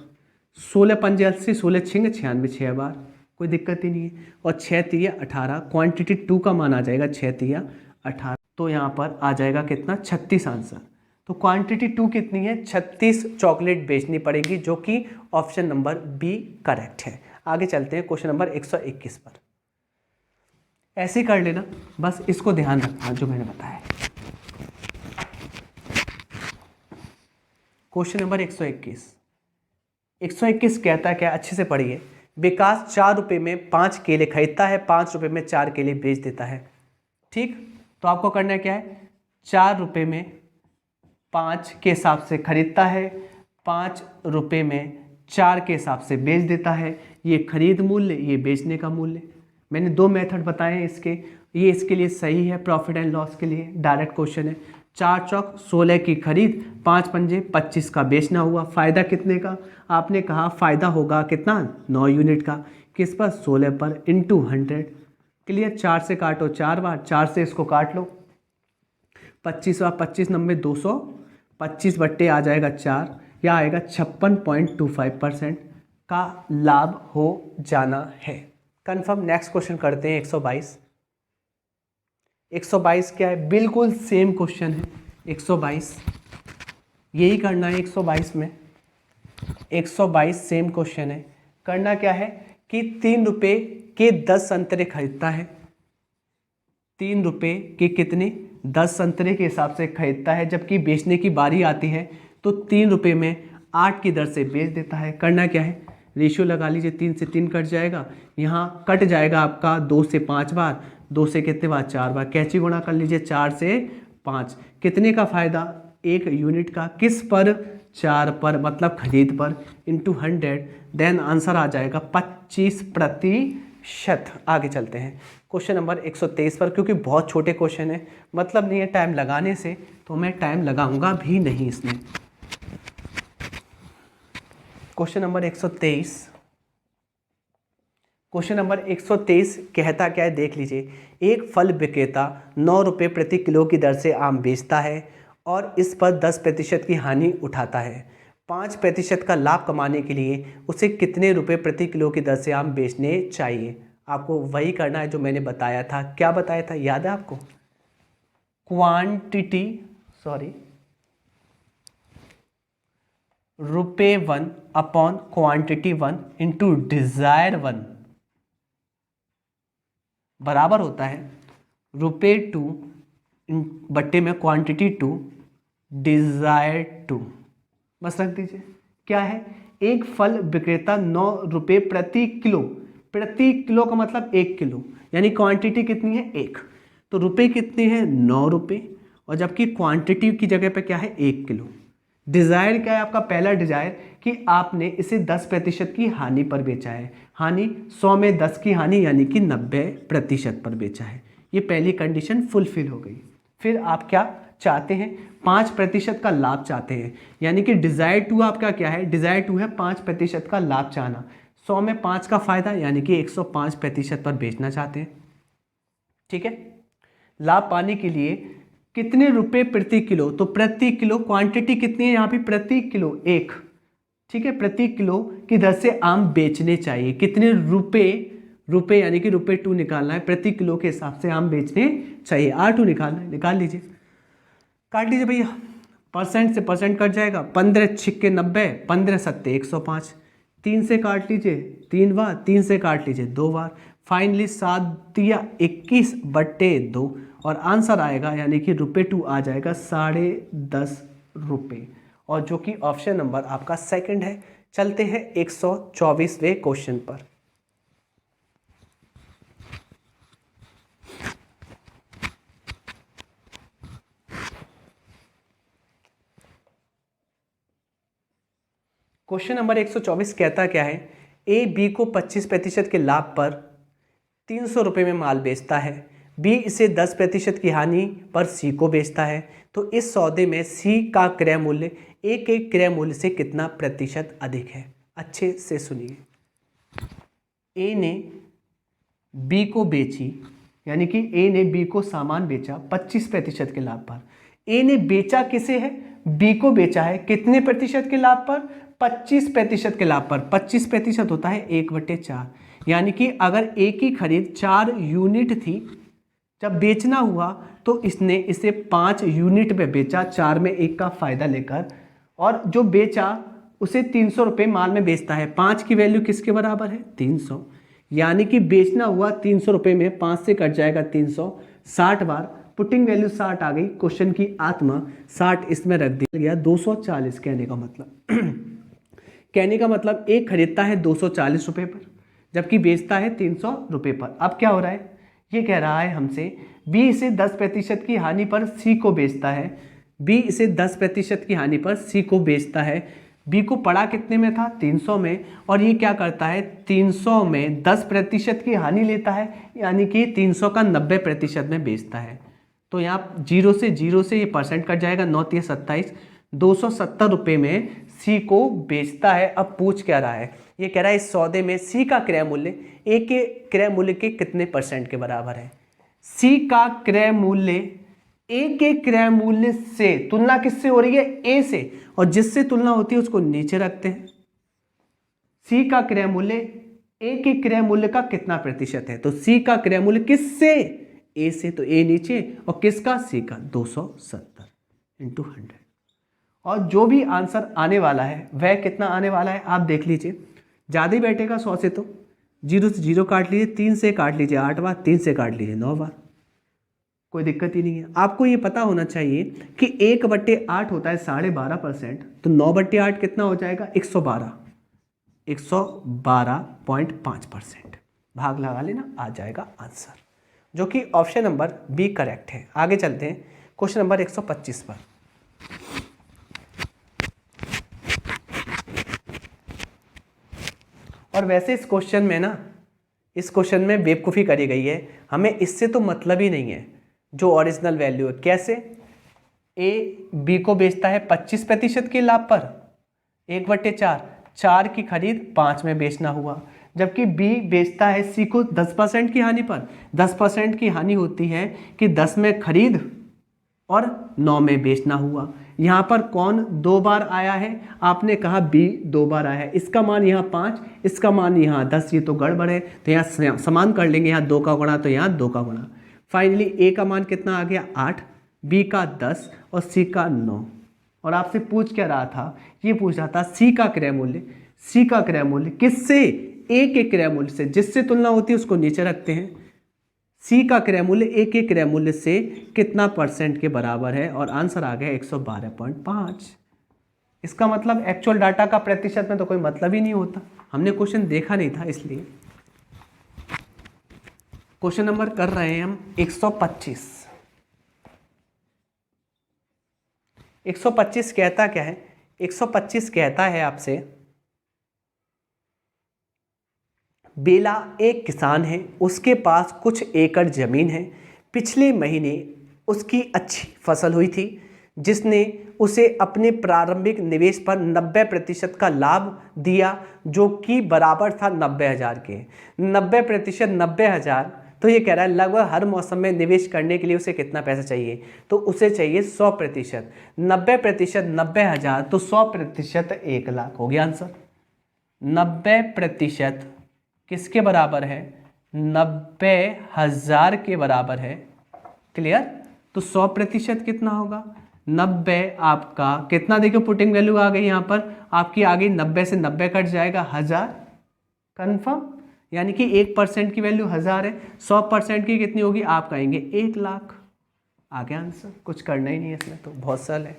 16 पंजे 80, 16 छिंग 96, 6 बार, कोई दिक्कत ही नहीं है। और 6 3 18, क्वांटिटी 2 का मान आ जाएगा 6 3 18, तो यहाँ पर आ जाएगा कितना, 36 आंसर। तो क्वांटिटी 2 कितनी है, 36 चॉकलेट बेचनी पड़ेगी, जो कि ऑप्शन नंबर बी करेक्ट है। आगे चलते हैं क्वेश्चन नंबर 121 पर। ऐसे ही कर लेना, बस इसको ध्यान रखना जो मैंने बताया। क्वेश्चन नंबर 121 कहता है क्या, अच्छे से पढ़िए। विकास 4 रुपये में 5 केले खरीदता है, 5 रुपये में 4 केले बेच देता है, ठीक। तो आपको करना क्या है, 4 रुपये में 5 के हिसाब से खरीदता है, 5 रुपये में 4 के हिसाब से बेच देता है। ये खरीद मूल्य, ये बेचने का मूल्य। मैंने 2 मेथड बताए हैं इसके, ये इसके लिए सही है, प्रॉफिट एंड लॉस के लिए डायरेक्ट क्वेश्चन है। 4 चौक 16 की खरीद, 5 पंजे 25 का बेचना हुआ। फ़ायदा कितने का, आपने कहा फ़ायदा होगा कितना, 9 यूनिट का, किस पर, 16 पर, इंटू 100, क्लियर। 4 से काटो 4 बार, 4 से इसको काट लो, 25 और 25 90 200, 25 बट्टे आ जाएगा 4, या आएगा 56.25% का लाभ हो जाना है, कंफर्म। नेक्स्ट क्वेश्चन करते हैं 122 क्या है, बिल्कुल सेम क्वेश्चन है 122, यही करना है 122 में। 122 सेम क्वेश्चन है। करना क्या है कि 3 रुपये के 10 संतरे खरीदता है, 3 रुपये के कितने, 10 संतरे के हिसाब से खरीदता है, जबकि बेचने की बारी आती है तो 3 रुपये में 8 की दर से बेच देता है। करना क्या है, रेशियो लगा लीजिए, 3 से 3 कट जाएगा, यहाँ कट जाएगा आपका 2 से 5 बार, 2 से कितने बार, 4 बार, कैची गुणा कर लीजिए 4 से 5, कितने का फ़ायदा, 1 यूनिट का, किस पर, 4 पर, मतलब खरीद पर, इंटू 100, देन आंसर आ जाएगा 25 प्रति प्रतिशत। आगे चलते हैं क्वेश्चन नंबर 123 पर, क्योंकि बहुत छोटे क्वेश्चन है, मतलब नहीं है टाइम लगाने से, तो मैं टाइम लगाऊंगा भी नहीं इसमें। क्वेश्चन नंबर 123, क्वेश्चन नंबर 123 कहता क्या है देख लीजिए। एक फल विक्रेता 9 रुपये प्रति किलो की दर से आम बेचता है और इस पर 10% की हानि उठाता है। 5% का लाभ कमाने के लिए उसे कितने रुपए प्रति किलो की दर से आम बेचने चाहिए? आपको वही करना है जो मैंने बताया था। क्या बताया था, याद है आपको? क्वांटिटी, सॉरी, रुपये 1 अपॉन क्वांटिटी 1 इंटू डिजायर 1 बराबर होता है रुपये 2 बट्टे में क्वांटिटी 2 डिजायर 2। बस रख दीजिए। क्या है, एक फल विक्रेता 9 रुपये प्रति किलो, प्रति किलो का मतलब 1 किलो, यानी क्वांटिटी कितनी है 1, तो रुपये कितने हैं 9 रुपये, और जबकि क्वांटिटी की जगह पे क्या है 1 किलो। डिज़ायर क्या है आपका, पहला डिज़ायर कि आपने इसे 10% की हानि पर बेचा है। हानि 100 में 10 की हानि यानी कि 90% पर बेचा है। ये पहली कंडीशन फुलफिल हो गई। फिर आप क्या चाहते हैं, 5% का लाभ चाहते हैं, यानी कि डिज़ायर 2 आपका क्या है, डिज़ायर 2 है 5% का लाभ चाहना। 100 में 5 का फायदा यानी कि 105% पर बेचना चाहते हैं। ठीक है, लाभ पाने के लिए कितने रुपए प्रति किलो, तो प्रति किलो क्वांटिटी कितनी है यहाँ पे, प्रति किलो 1, ठीक है, प्रति किलो की दर से आम बेचने चाहिए। कितने रुपए यानी कि रुपये 2 निकालना है, प्रति किलो के हिसाब से आम बेचने चाहिए। R2 निकालना है, निकाल लीजिए, काट लीजिए भैया, परसेंट से परसेंट कट जाएगा, 15 छिक्के 90, 15 सत्ते 105, 3 से काट लीजिए 3 बार, 3 से काट लीजिए 2 बार, फाइनली 7 या 21/2 और आंसर आएगा यानी कि रुपये 2 आ जाएगा 10.5 रुपये, और जो कि ऑप्शन नंबर आपका सेकंड है। चलते हैं 124वें क्वेश्चन पर। क्वेश्चन नंबर 124 कहता क्या है, ए बी को 25% के लाभ पर 300 रुपये में माल बेचता है, बी इसे 10% की हानि पर सी को बेचता है, तो इस सौदे में सी का क्रय मूल्य ए के क्रय मूल्य से कितना प्रतिशत अधिक है? अच्छे से सुनिए। ए ने बी को बेची, यानी कि ए ने बी को सामान बेचा 25% के लाभ पर। ए ने बेचा किसे है, बी को बेचा है, कितने प्रतिशत के लाभ पर, 25% के लाभ पर। 25% होता है 1/4, यानी कि अगर ए की खरीद 4 यूनिट थी, जब बेचना हुआ तो इसने इसे 5 यूनिट में बेचा, 4 में 1 का फायदा लेकर, और जो बेचा उसे 300 रुपये माल में बेचता है। 5 की वैल्यू किसके बराबर है, 300, यानी कि बेचना हुआ 300 रुपये में, 5 से कट जाएगा 300, 60 बार, पुटिंग वैल्यू 60 आ गई। क्वेश्चन की आत्मा 60 इसमें रख दिया गया, 240। कहने का मतलब कहने का मतलब एक खरीदता है 240 रुपये पर, जबकि बेचता है 300 रुपये पर। अब क्या हो रहा है, ये कह रहा है हमसे बी इसे 10% की हानि पर सी को बेचता है, बी इसे 10% की हानि पर सी को बेचता है। बी को पड़ा कितने में था, 300 में, और ये क्या करता है, 300 में 10% की हानि लेता है, यानी कि 300 का 90% में बेचता है। तो यहाँ 0 से ये परसेंट कट जाएगा, 9 × 27, 270 रुपये में सी को बेचता है। अब पूछ क्या रहा है, ये कह रहा है इस सौदे में सी का क्रय मूल्य ए के क्रय मूल्य के कितने % के बराबर है। सी का क्रय मूल्य ए के क्रय मूल्य से, तुलना किससे हो रही है, ए से, और जिससे तुलना होती है उसको नीचे रखते हैं। सी का क्रय मूल्य ए के क्रय मूल्य का कितना प्रतिशत है, तो सी का क्रय मूल्य किससे, ए से, तो ए नीचे, और किसका, सी का, 270 × 100। और जो भी आंसर आने वाला है वह कितना आने वाला है, आप देख लीजिए, ज़्यादा ही बैठेगा 100 से, तो 0 से 0 काट लीजिए, 3 से काट लीजिए 8 बार, 3 से काट लीजिए 9 बार, कोई दिक्कत ही नहीं है। आपको ये पता होना चाहिए कि 1/8 होता है 12.5%, तो 9/8 कितना हो जाएगा, 112.5%। भाग लगा लेना, आ जाएगा आंसर, जो कि ऑप्शन नंबर बी करेक्ट है। आगे चलते हैं क्वेश्चन नंबर 125 पर। और वैसे इस क्वेश्चन में ना, इस क्वेश्चन में बेवकूफ़ी करी गई है, हमें इससे तो मतलब ही नहीं है जो ओरिजिनल वैल्यू है। कैसे? ए बी को बेचता है 25% के लाभ पर, 1/4, 4 की खरीद 5 में बेचना हुआ, जबकि बी बेचता है सी को 10% की हानि पर। 10% की हानि होती है कि 10 में खरीद और 9 में बेचना हुआ। यहाँ पर कौन 2 बार आया है? आपने कहा बी 2 बार आया है। इसका मान यहाँ 5, इसका मान यहाँ 10, ये तो गड़बड़ है, तो यहाँ समान कर लेंगे, यहाँ 2 का गुणा तो यहाँ 2 का गुणा। फाइनली ए का मान कितना आ गया? 8, बी का 10 और सी का 9। और आपसे पूछ क्या रहा था? ये पूछ रहा था सी का क्रय मूल्य। सी का क्रय मूल्य किससे? ए के क्रय मूल्य से। जिससे तुलना होती है उसको नीचे रखते हैं। सी का क्रय मूल्य ए के क्रय मूल्य से कितना % के बराबर है? और आंसर आ गया 112.5। इसका मतलब एक्चुअल डाटा का प्रतिशत में तो कोई मतलब ही नहीं होता। हमने क्वेश्चन देखा नहीं था इसलिए। क्वेश्चन नंबर कर रहे हैं हम 125। 125 कहता क्या है? 125 कहता है आपसे, बेला एक किसान है, उसके पास कुछ एकड़ जमीन है। पिछले महीने उसकी अच्छी फसल हुई थी, जिसने उसे अपने प्रारंभिक निवेश पर 90% का लाभ दिया, जो कि बराबर था 90,000 के। 90% 90,000, तो ये कह रहा है लगभग हर मौसम में निवेश करने के लिए उसे कितना पैसा चाहिए? तो उसे चाहिए 100%। 90% 90,000, तो 100% 1 लाख हो गया आंसर। 90% किसके बराबर है? 90,000 के बराबर है। क्लियर? तो 100% कितना होगा? 90 आपका कितना, देखिए पुटिंग वैल्यू आ गई यहाँ पर आपकी, आ गई 90 से 90 कट जाएगा 1000। कन्फर्म? यानी कि 1% की वैल्यू 1000 है, 100% की कितनी होगी? आप कहेंगे 1 लाख। आ गया आंसर, कुछ करना ही नहीं है इसमें, तो बहुत सरल है।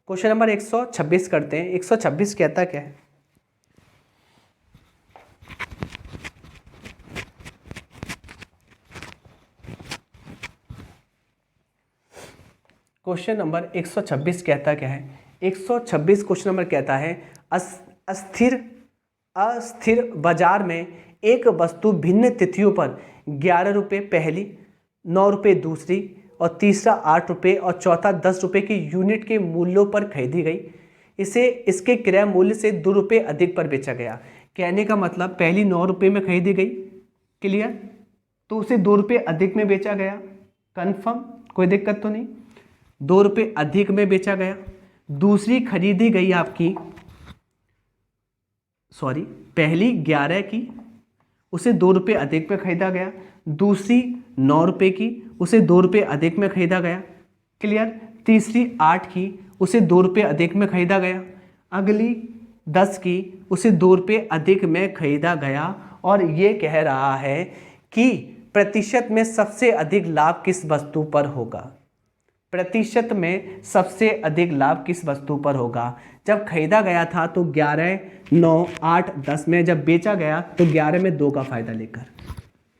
क्वेश्चन नंबर 126 करते हैं। 126 कहता क्या है? क्वेश्चन नंबर 126 कहता क्या है? 126 क्वेश्चन नंबर कहता है, अस्थिर बाजार में एक वस्तु भिन्न तिथियों पर 11 रुपये पहली, 9 रुपये दूसरी और तीसरा 8 रुपये और चौथा 10 रुपये की यूनिट के मूल्यों पर खरीदी गई। इसे इसके क्रय मूल्य से 2 रुपये अधिक पर बेचा गया। कहने का मतलब पहली 9 रुपये में खरीदी गई, क्लियर, तो उसे 2 रुपये अधिक में बेचा गया। कन्फर्म? कोई दिक्कत तो नहीं? 2 रुपये अधिक में बेचा गया। दूसरी खरीदी गई आपकी, सॉरी, पहली 11 की, उसे 2 रुपये अधिक में खरीदा गया। दूसरी 9 रुपये की, उसे 2 रुपये अधिक में खरीदा गया। क्लियर? तीसरी 8 की, उसे 2 रुपये अधिक में खरीदा गया। अगली 10 की, उसे 2 रुपये अधिक में खरीदा गया। और ये कह रहा है कि प्रतिशत में सबसे अधिक लाभ किस वस्तु पर होगा? प्रतिशत में सबसे अधिक लाभ किस वस्तु पर होगा? जब खरीदा गया था तो 11, 9, 8, 10 में, जब बेचा गया तो 11 में 2 का फायदा लेकर,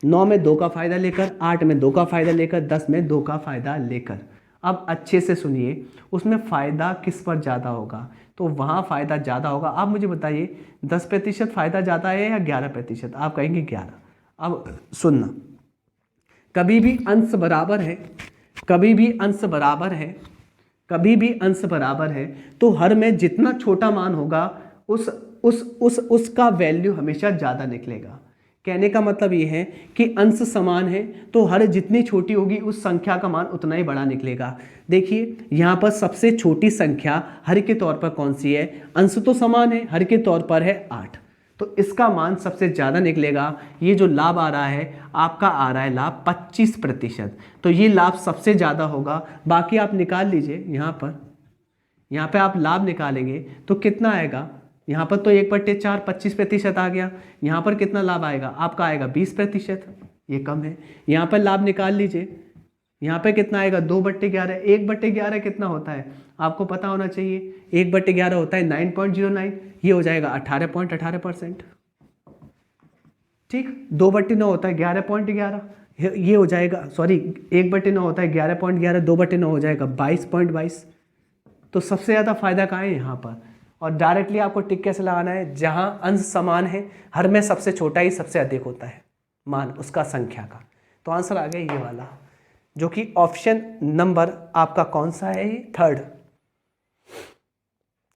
9 में 2 का फायदा लेकर, 8 में 2 का फायदा लेकर, 10 में 2 का फायदा लेकर। अब अच्छे से सुनिए, उसमें फ़ायदा किस पर ज़्यादा होगा? तो वहाँ फ़ायदा ज़्यादा होगा। आप मुझे बताइए 10% फ़ायदा ज़्यादा है या 11%? आप कहेंगे 11। अब सुनना, कभी भी अंश बराबर है, कभी भी अंश बराबर है, कभी भी अंश बराबर है, तो हर में जितना छोटा मान होगा उसका वैल्यू हमेशा ज़्यादा निकलेगा। कहने का मतलब ये है कि अंश समान है तो हर जितनी छोटी होगी उस संख्या का मान उतना ही बड़ा निकलेगा। देखिए यहाँ पर सबसे छोटी संख्या हर के तौर पर कौन सी है? अंश तो समान है, हर के तौर पर है 8, तो इसका मान सबसे ज़्यादा निकलेगा। ये जो लाभ आ रहा है आपका, आ रहा है लाभ 25%, तो ये लाभ सबसे ज़्यादा होगा। बाकी आप निकाल लीजिए, यहाँ पे आप लाभ निकालेंगे तो कितना आएगा? यहाँ पर तो 1/4 25% आ गया। यहाँ पर कितना लाभ आएगा? आपका आएगा 20%, ये कम है। यहाँ पर लाभ निकाल लीजिए, यहाँ पे कितना आएगा? 2/11। 1/11 कितना होता है? आपको पता होना चाहिए, 1/11 होता है 9.09, ये हो जाएगा 18.18%। ठीक, 2/9 होता है 11.11, ये हो जाएगा, सॉरी 1/9 होता है 11.11, 2/9 हो जाएगा 22.22। तो सबसे ज़्यादा फायदा कहाँ है? यहाँ पर। और डायरेक्टली आपको टिक कैसे लगाना है? जहाँ अंश समान है, हर में सबसे छोटा ही सबसे अधिक होता है। मान उसका संख्या का। तो आंसर आ गया ये वाला, जो कि ऑप्शन नंबर आपका कौन सा है, ये थर्ड।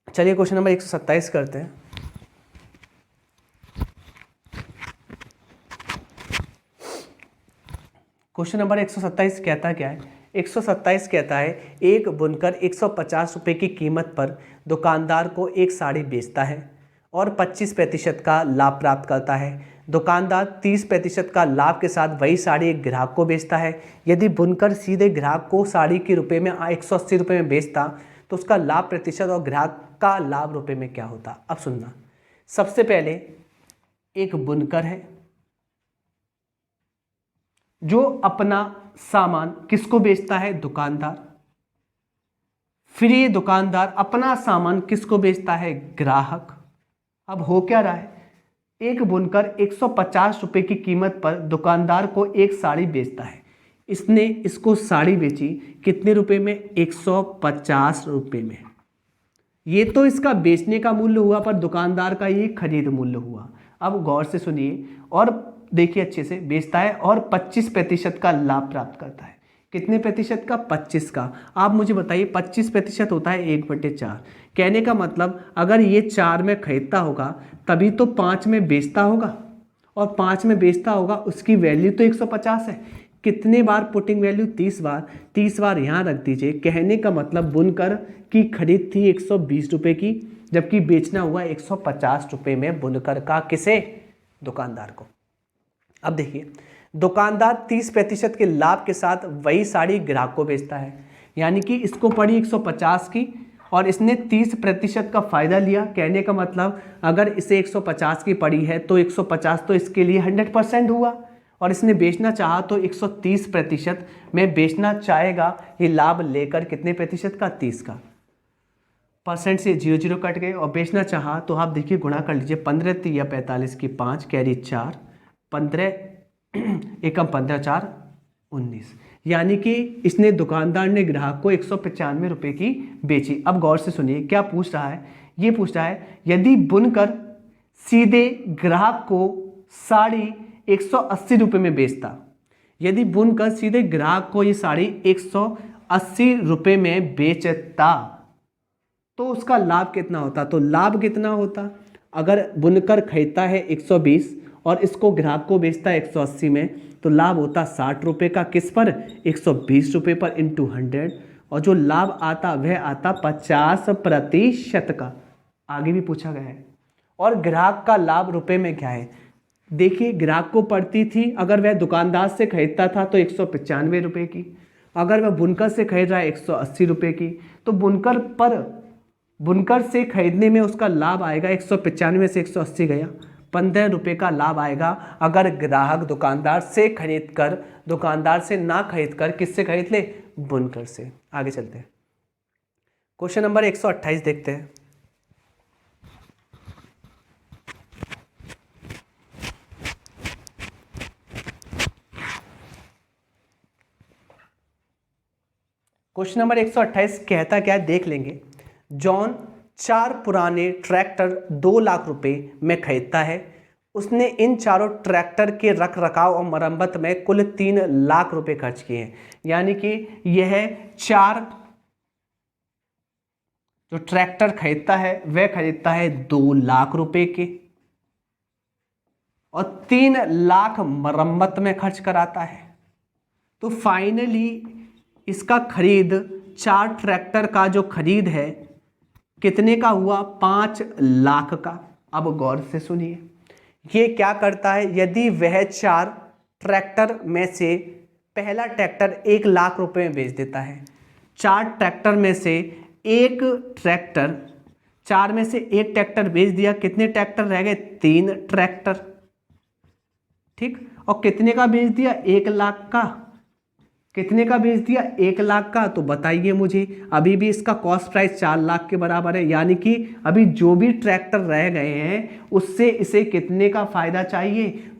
चलिए क्वेश्चन नंबर 127 करते हैं। क्वेश्चन नंबर 127 कहता क्या है? 127 कहता है एक बुनकर 150 रुपये की कीमत पर दुकानदार को एक साड़ी बेचता है और 25% का लाभ प्राप्त करता है। दुकानदार 30% का लाभ के साथ वही साड़ी एक ग्राहक को बेचता है। यदि बुनकर सीधे ग्राहक को साड़ी के रुपये में 180 रुपये में बेचता तो उसका लाभ प्रतिशत और ग्राहक का लाभ रुपये में क्या होता? अब सुनना, सबसे पहले एक बुनकर है जो अपना सामान किसको बेचता है? दुकानदार। फिर ये दुकानदार अपना सामान किसको बेचता है? ग्राहक। अब हो क्या रहा है? एक बुनकर 150 रुपये की कीमत पर दुकानदार को एक साड़ी बेचता है। इसने इसको साड़ी बेची कितने रुपए में? 150 रुपये में। ये तो इसका बेचने का मूल्य हुआ, पर दुकानदार का ये खरीद मूल्य हुआ। अब गौर से सुनिए और देखिए अच्छे से, बेचता है और 25% का लाभ प्राप्त करता है। कितने प्रतिशत का? 25 का। आप मुझे बताइए 25% होता है 1/4। कहने का मतलब अगर ये 4 में खरीदता होगा तभी तो 5 में बेचता होगा, और 5 में बेचता होगा, उसकी वैल्यू तो 150 है। कितने बार पुटिंग वैल्यू? 30 बार। 30 बार यहाँ रख दीजिए। कहने का मतलब बुनकर की खरीद थी 120 रुपये की, जबकि बेचना हुआ 150 रुपये में बुनकर का। किसे? दुकानदार को। अब देखिए, दुकानदार 30% के लाभ के साथ वही साड़ी ग्राहक को बेचता है, यानी कि इसको पड़ी 150 की और इसने 30% का फायदा लिया। कहने का मतलब अगर इसे 150 की पड़ी है तो 150 तो इसके लिए 100% हुआ, और इसने बेचना चाहा तो 130% में बेचना चाहेगा। ये लाभ लेकर कितने प्रतिशत का? 30 का। परसेंट से 0 कट गए, और बेचना चाहा तो आप देखिए गुणा कर लीजिए। 15 3 45 की 5 कैरी 4, 15 एकम 15 4 19, यानी कि इसने दुकानदार ने ग्राहक को 195 रुपये की बेची। अब गौर से सुनिए क्या पूछ रहा है। ये पूछ रहा है यदि बुनकर सीधे ग्राहक को साड़ी 180 रुपये में बेचता, यदि बुनकर सीधे ग्राहक को ये साड़ी 180 रुपये में बेचता तो उसका लाभ कितना होता? तो लाभ कितना होता? अगर बुनकर खरीदता है 120 और इसको ग्राहक को बेचता है 180 में, तो लाभ होता 60 रुपये का। किस पर? 120 रुपये पर इंटू 100, और जो लाभ आता वह आता 50% का। आगे भी पूछा गया है। और ग्राहक का लाभ रुपये में क्या है? देखिए, ग्राहक को पड़ती थी, अगर वह दुकानदार से खरीदता था तो 195 रुपये की, अगर वह बुनकर से खरीद रहा है 180 रुपये की, तो बुनकर से खरीदने में उसका लाभ आएगा 195 से 180 गया, 15 रुपये का लाभ आएगा। अगर ग्राहक दुकानदार से ना खरीद कर किससे खरीद ले? बुनकर से। आगे चलते हैं, क्वेश्चन नंबर 128 देखते हैं। क्वेश्चन नंबर 128 कहता क्या है, देख लेंगे। जॉन 4 पुराने ट्रैक्टर 2 लाख रुपए में खरीदता है। उसने इन चारों ट्रैक्टर के रख रखाव और मरम्मत में कुल 3 लाख रुपए खर्च किए हैं। यानी कि यह 4 जो ट्रैक्टर खरीदता है वह खरीदता है 2 लाख रुपए के, और 3 लाख मरम्मत में खर्च कराता है। तो फाइनली इसका खरीद 4 ट्रैक्टर का जो खरीद है कितने का हुआ? 5 लाख का। अब गौर से सुनिए, ये क्या करता है? यदि वह 4 ट्रैक्टर में से पहला ट्रैक्टर 1 लाख रुपए में बेच देता है, 4 ट्रैक्टर में से एक ट्रैक्टर 4 में से एक ट्रैक्टर बेच दिया, कितने ट्रैक्टर रह गए? 3 ट्रैक्टर। ठीक, और कितने का बेच दिया? 1 लाख का। कितने का बेच दिया? 1 लाख का। तो बताइए मुझे, अभी भी इसका कॉस्ट प्राइस 4 लाख के बराबर है, यानी कि अभी जो भी ट्रैक्टर रह गए हैं उससे इसे कितने का फायदा चाहिए?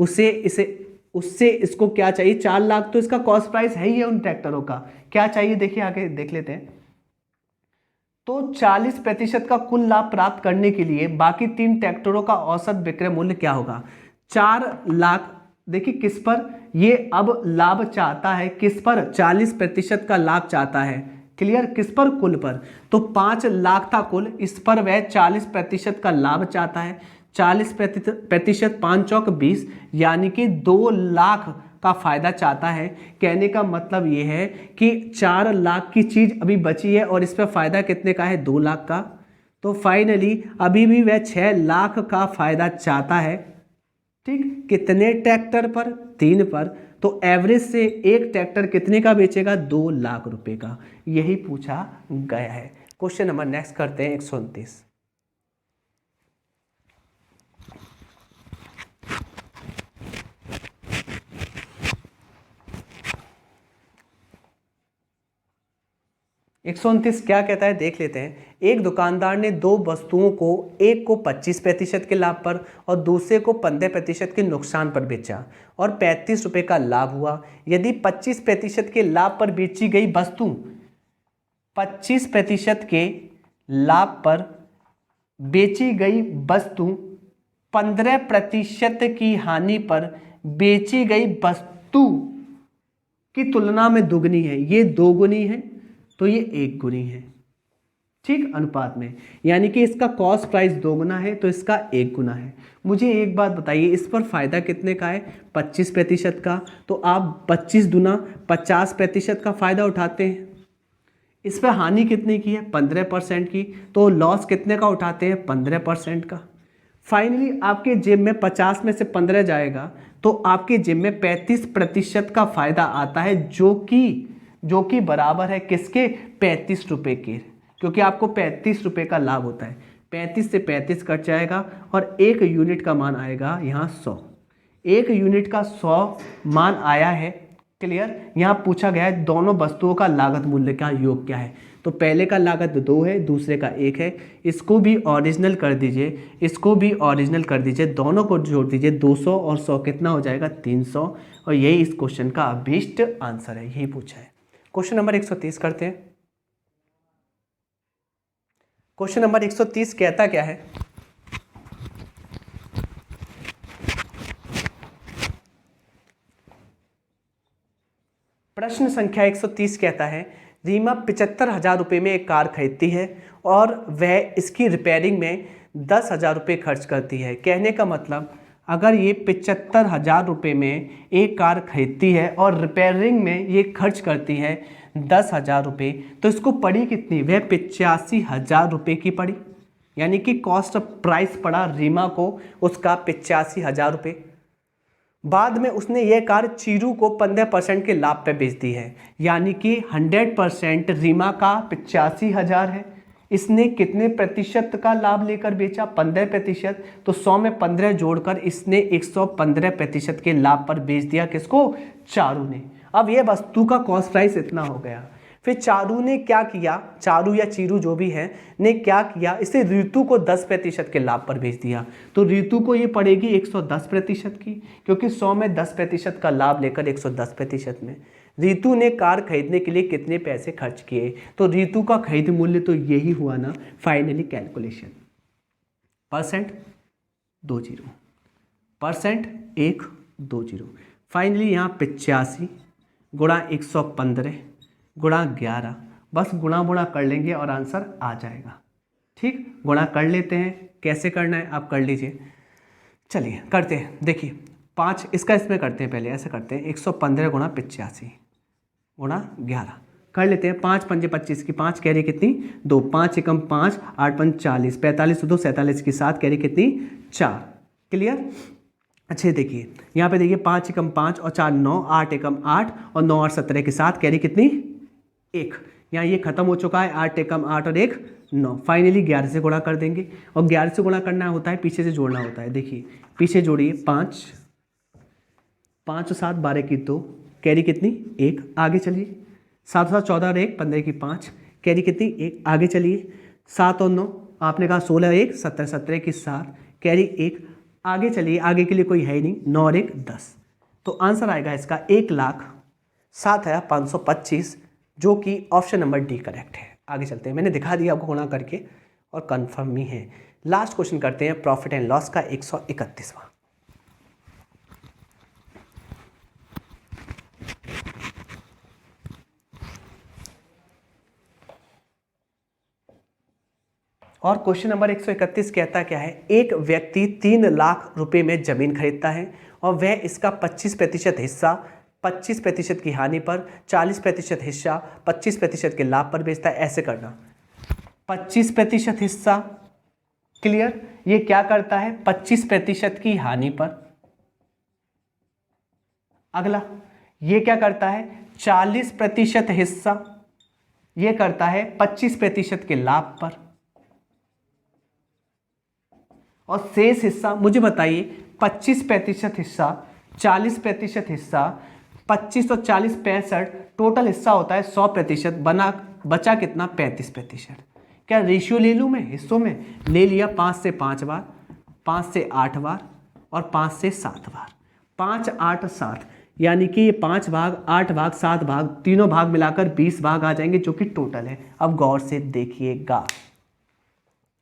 उससे इसको क्या चाहिए? 4 लाख तो इसका कॉस्ट प्राइस है ही है उन ट्रैक्टरों का। क्या चाहिए देखिए, आगे देख लेते हैं। तो 40% का कुल लाभ प्राप्त करने के लिए बाकी 3 ट्रैक्टरों का औसत विक्रय मूल्य क्या होगा? 4 लाख देखिए किस पर ये अब लाभ चाहता है, किस पर 40% का लाभ चाहता है, क्लियर, किस पर, कुल पर। तो 5 लाख था कुल, इस पर वह 40% का लाभ चाहता है। 40% 5 चौक 20, यानी कि 2 लाख का फायदा चाहता है। कहने का मतलब ये है कि 4 लाख की चीज अभी बची है और इस पर फायदा कितने का है, 2 लाख का। तो फाइनली अभी भी वह 6 लाख का फायदा चाहता है। ठीक, कितने ट्रैक्टर पर, 3 पर। तो एवरेज से एक ट्रैक्टर कितने का बेचेगा, 2 लाख रुपए का। यही पूछा गया है। क्वेश्चन नंबर नेक्स्ट करते हैं 129। क्या कहता है देख लेते हैं। एक दुकानदार ने 2 वस्तुओं को, एक को 25% के लाभ पर और दूसरे को 15% के नुकसान पर बेचा और 35 रुपये का लाभ हुआ। यदि 25% के लाभ पर बेची गई वस्तु 25% के लाभ पर बेची गई वस्तु 15% की हानि पर बेची गई वस्तु की तुलना में दुगनी है, ये 2 गुनी है तो ये 1 गुनी है। ठीक, अनुपात में, यानी कि इसका कॉस्ट प्राइस 2 गुना है तो इसका 1 गुना है। मुझे एक बात बताइए, इस पर फायदा कितने का है, 25% का। तो आप 25 दुना 50% का फायदा उठाते हैं। इस पर हानि कितने की है, 15% की। तो लॉस कितने का उठाते हैं, 15% का। फाइनली आपके जेब में 50 में से 15 जाएगा तो आपके जेब में 35% का फायदा आता है, जो कि बराबर है किसके, 35 रुपये के, क्योंकि आपको 35 रुपये का लाभ होता है। 35 से 35 कट जाएगा और 1 यूनिट का मान आएगा यहाँ 100। 1 यूनिट का 100 मान आया है, क्लियर। यहाँ पूछा गया है दोनों वस्तुओं का लागत मूल्य का योग क्या है। तो पहले का लागत 2 है, दूसरे का 1 है। इसको भी ओरिजिनल कर दीजिए, इसको भी ओरिजिनल कर दीजिए, दोनों को जोड़ दीजिए। 200 और 100 कितना हो जाएगा, 300। और यही इस क्वेश्चन का अभीष्ट आंसर है, यही पूछा है। क्वेश्चन नंबर 130 करते हैं। क्वेश्चन नंबर 130 कहता क्या है, प्रश्न संख्या 130 कहता है, रीमा 75,000 रुपये में एक कार खरीदती है और वह इसकी रिपेयरिंग में 10,000 रुपये खर्च करती है। कहने का मतलब, अगर ये 75,000 रुपये में एक कार खरीदती है और रिपेयरिंग में ये खर्च करती है 10,000 रुपये, तो इसको पड़ी कितनी, वह 85,000 रुपये की पड़ी। यानी कि कॉस्ट प्राइस पड़ा रीमा को उसका 85,000 रुपये। बाद में उसने यह कार चीरू को 15% के लाभ पे बेच दी है, यानी कि 100% रीमा का 85,000 है। इसने कितने प्रतिशत का लाभ लेकर बेचा, 15%। तो 100 में 15 जोड़कर इसने 115% के लाभ पर बेच दिया, किसको, चारू ने। अब यह वस्तु का कॉस्ट प्राइस इतना हो गया। फिर चारू ने क्या किया, चारू या चीरू जो भी है, ने क्या किया, इसे ऋतु को 10% के लाभ पर बेच दिया। तो ऋतु को ये पड़ेगी 110% की, क्योंकि 100 में 10% का लाभ लेकर 110% में। ऋतु ने कार खरीदने के लिए कितने पैसे खर्च किए, तो ऋतु का खरीद मूल्य तो यही हुआ ना। Finally calculation, percent 20, percent 120। Finally यहाँ 85 गुणा 115 गुणा 11, बस गुणा बुणा कर लेंगे और आंसर आ जाएगा। ठीक, गुणा कर लेते हैं, कैसे करना है आप कर लीजिए। चलिए करते हैं, देखिए 5 इसका इसमें करते हैं, पहले ऐसे करते हैं, 115 गुणा 85 गुणा 11 कर लेते हैं। 5 पंजे 25 की 5 कैरी कितनी, 2, 5 एकम 5, 8 पंज 40, 45 2 47 की 7 कैरी कितनी, 4। क्लियर। अच्छे देखिए यहाँ पे देखिए 5 एकम 5 और 4 9, 8 एकम 8 और 9 और 17 के साथ कैरी कितनी, 1। यहाँ ये खत्म हो चुका है, 8 एकम 8 और 1 9। फाइनली 11 से गुणा कर देंगे, और 11 से गुणा करना होता है, पीछे से जोड़ना होता है। देखिए पीछे जोड़िए, 5 5 और 7 12 की 2 कैरी कितनी, 1। आगे चलिए, 7 और 7 14 और 1 15 की 5 कैरी कितनी, 1। आगे चलिए, 7 और 9 आपने कहा 16 1 17 17 की 7 कैरी 1। आगे चलिए, आगे के लिए कोई है ही नहीं, 9 और 1 10। तो आंसर आएगा इसका 1,07,525, जो कि ऑप्शन नंबर डी करेक्ट है। आगे चलते हैं, मैंने दिखा दिया आपको गुणा करके और कंफर्म ही है। लास्ट क्वेश्चन करते हैं, प्रॉफिट एंड लॉस का 131वां। और क्वेश्चन नंबर 131 कहता क्या है, एक व्यक्ति 3 लाख रुपए में जमीन खरीदता है और वह इसका 25% हिस्सा 25% की हानि पर, 40% हिस्सा 25% के लाभ पर बेचता है। ऐसे करना, 25% हिस्सा, क्लियर, ये क्या करता है 25% की हानि पर। अगला ये क्या करता है 40% हिस्सा, ये करता है 25% के लाभ पर। और शेष हिस्सा मुझे बताइए, 25% हिस्सा, 40% हिस्सा, 25 और 40 65, टोटल हिस्सा होता है 100%, बचा कितना 35%। क्या रेशियो ले लूँ मैं हिस्सों में? ले लिया, 5 से 5 बार, 5 से 8 बार और 5 से 7 बार, 5 8 7, यानी कि ये 5 भाग 8 भाग 7 भाग, तीनों भाग मिलाकर 20 भाग आ जाएंगे, जो कि टोटल है। अब गौर से देखिएगा,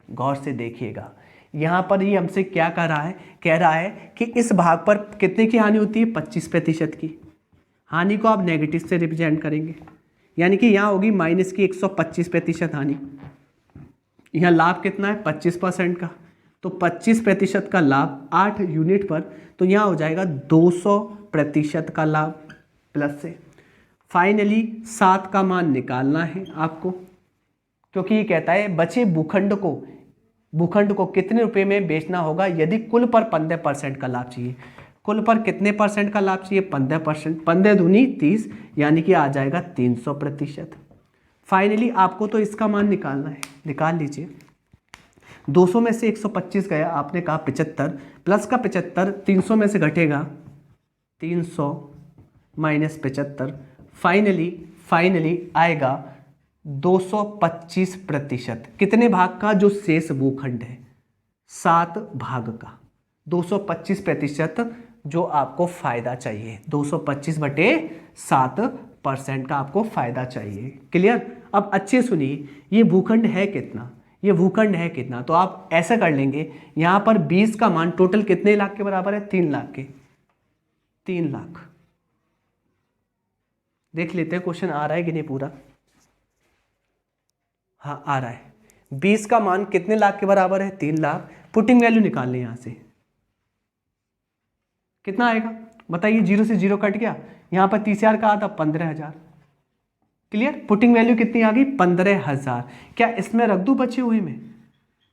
गौर से देखिएगा, यहाँ पर ये हमसे क्या कह रहा है, कह रहा है कि इस भाग पर कितने की हानि होती है 25% की। हानि को आप नेगेटिव से रिप्रेजेंट करेंगे, यानी कि यहाँ होगी माइनस की 125% हानि। यहाँ लाभ कितना है 25% का, तो 25% का लाभ 8 यूनिट पर, तो यहाँ हो जाएगा 200% का लाभ प्लस से। फाइनली 7 का मान निकालना है आपको, क्योंकि ये कहता है बचे भूखंड को कितने रुपए में बेचना होगा यदि कुल पर 15% का लाभ चाहिए। कुल पर कितने % का लाभ चाहिए 15%, 15 दूनी 30, यानी कि आ जाएगा 300%। फाइनली आपको तो इसका मान निकालना है, निकाल लीजिए। 200 में से 125 गया, आपने कहा 75, प्लस का 75, 300 में से घटेगा 300 माइनस 75, फाइनली आएगा 225%। कितने भाग का? जो शेष भूखंड है 7 भाग का, 225% जो आपको फायदा चाहिए, 225/7% का आपको फायदा चाहिए। क्लियर? अब अच्छे सुनिए, ये भूखंड है कितना, ये भूखंड है कितना, तो आप ऐसा कर लेंगे, यहाँ पर 20 का मान टोटल कितने लाख के बराबर है 3 लाख के, 3 लाख। देख लेते हैं क्वेश्चन आ रहा है कि नहीं पूरा। हाँ आ रहा है। 20 का मान कितने लाख के बराबर है 3 लाख। पुटिंग वैल्यू निकाल लें, यहाँ से कितना आएगा बताइए, 0 से 0 कट गया, यहाँ पर 30,000 का आता 15,000। क्लियर? पुटिंग वैल्यू कितनी आ गई 15,000। क्या इसमें रख दूं बचे हुए में?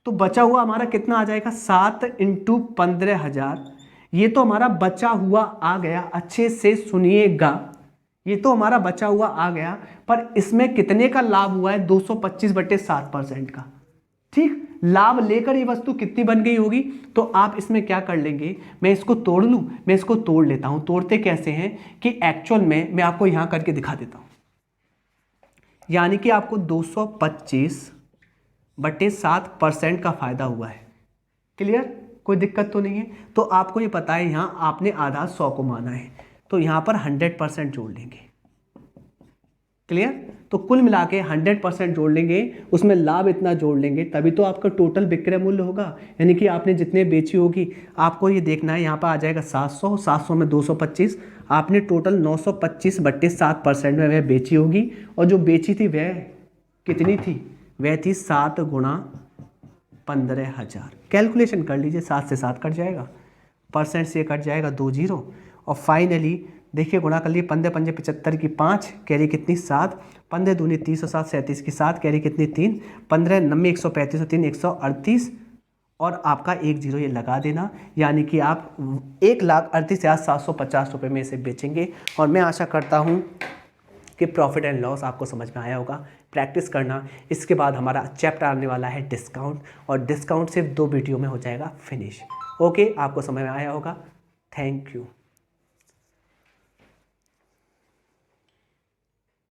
तो बचा हुआ हमारा कितना आ जाएगा 7 × 15,000। ये तो हमारा बचा हुआ आ गया, अच्छे से सुनिएगा, ये तो हमारा बचा हुआ आ गया, पर इसमें कितने का लाभ हुआ है 225/7% का। ठीक, लाभ लेकर ये वस्तु कितनी बन गई होगी, तो आप इसमें क्या कर लेंगे, मैं इसको तोड़ लूं, मैं इसको तोड़ लेता हूं। तोड़ते कैसे हैं कि एक्चुअल में मैं आपको यहां करके दिखा देता हूं, यानी कि आपको 225/7% का फायदा हुआ है। क्लियर? कोई दिक्कत तो नहीं है? तो आपको ये पता है यहां आपने आधा 100 को माना है, तो यहां पर 100% जोड़ लेंगे। क्लियर? तो कुल मिला के 100% जोड़ लेंगे, उसमें लाभ इतना जोड़ लेंगे, तभी तो आपका टोटल विक्रय मूल्य होगा, यानी कि आपने जितने बेची होगी। आपको ये देखना है, यहाँ पर आ जाएगा 700, 700 में 225, आपने टोटल 925/7% में वह बेची होगी, और जो बेची थी वह कितनी थी, वह थी 7 × 15,000। कैलकुलेशन कर लीजिए, 7 से 7 कट जाएगा, परसेंट से कट जाएगा 2 0, और फाइनली देखिए गुणा कर लिए, 15 पंजे 75 की 5, कैरी कितनी 7, 15 दूनी 30 और 7 37 की 7, कैरी कितनी 3, 15 90 135 और 3 138, और आपका 1 0 ये लगा देना, यानी कि आप 1,38,750 रुपये में इसे बेचेंगे। और मैं आशा करता हूँ कि प्रॉफिट एंड लॉस आपको समझ में आया होगा। प्रैक्टिस करना, इसके बाद हमारा चैप्टर आने वाला है डिस्काउंट, और डिस्काउंट सिर्फ 2 वीडियो में हो जाएगा फिनिश। ओके, आपको समझ में आया होगा। Thank you.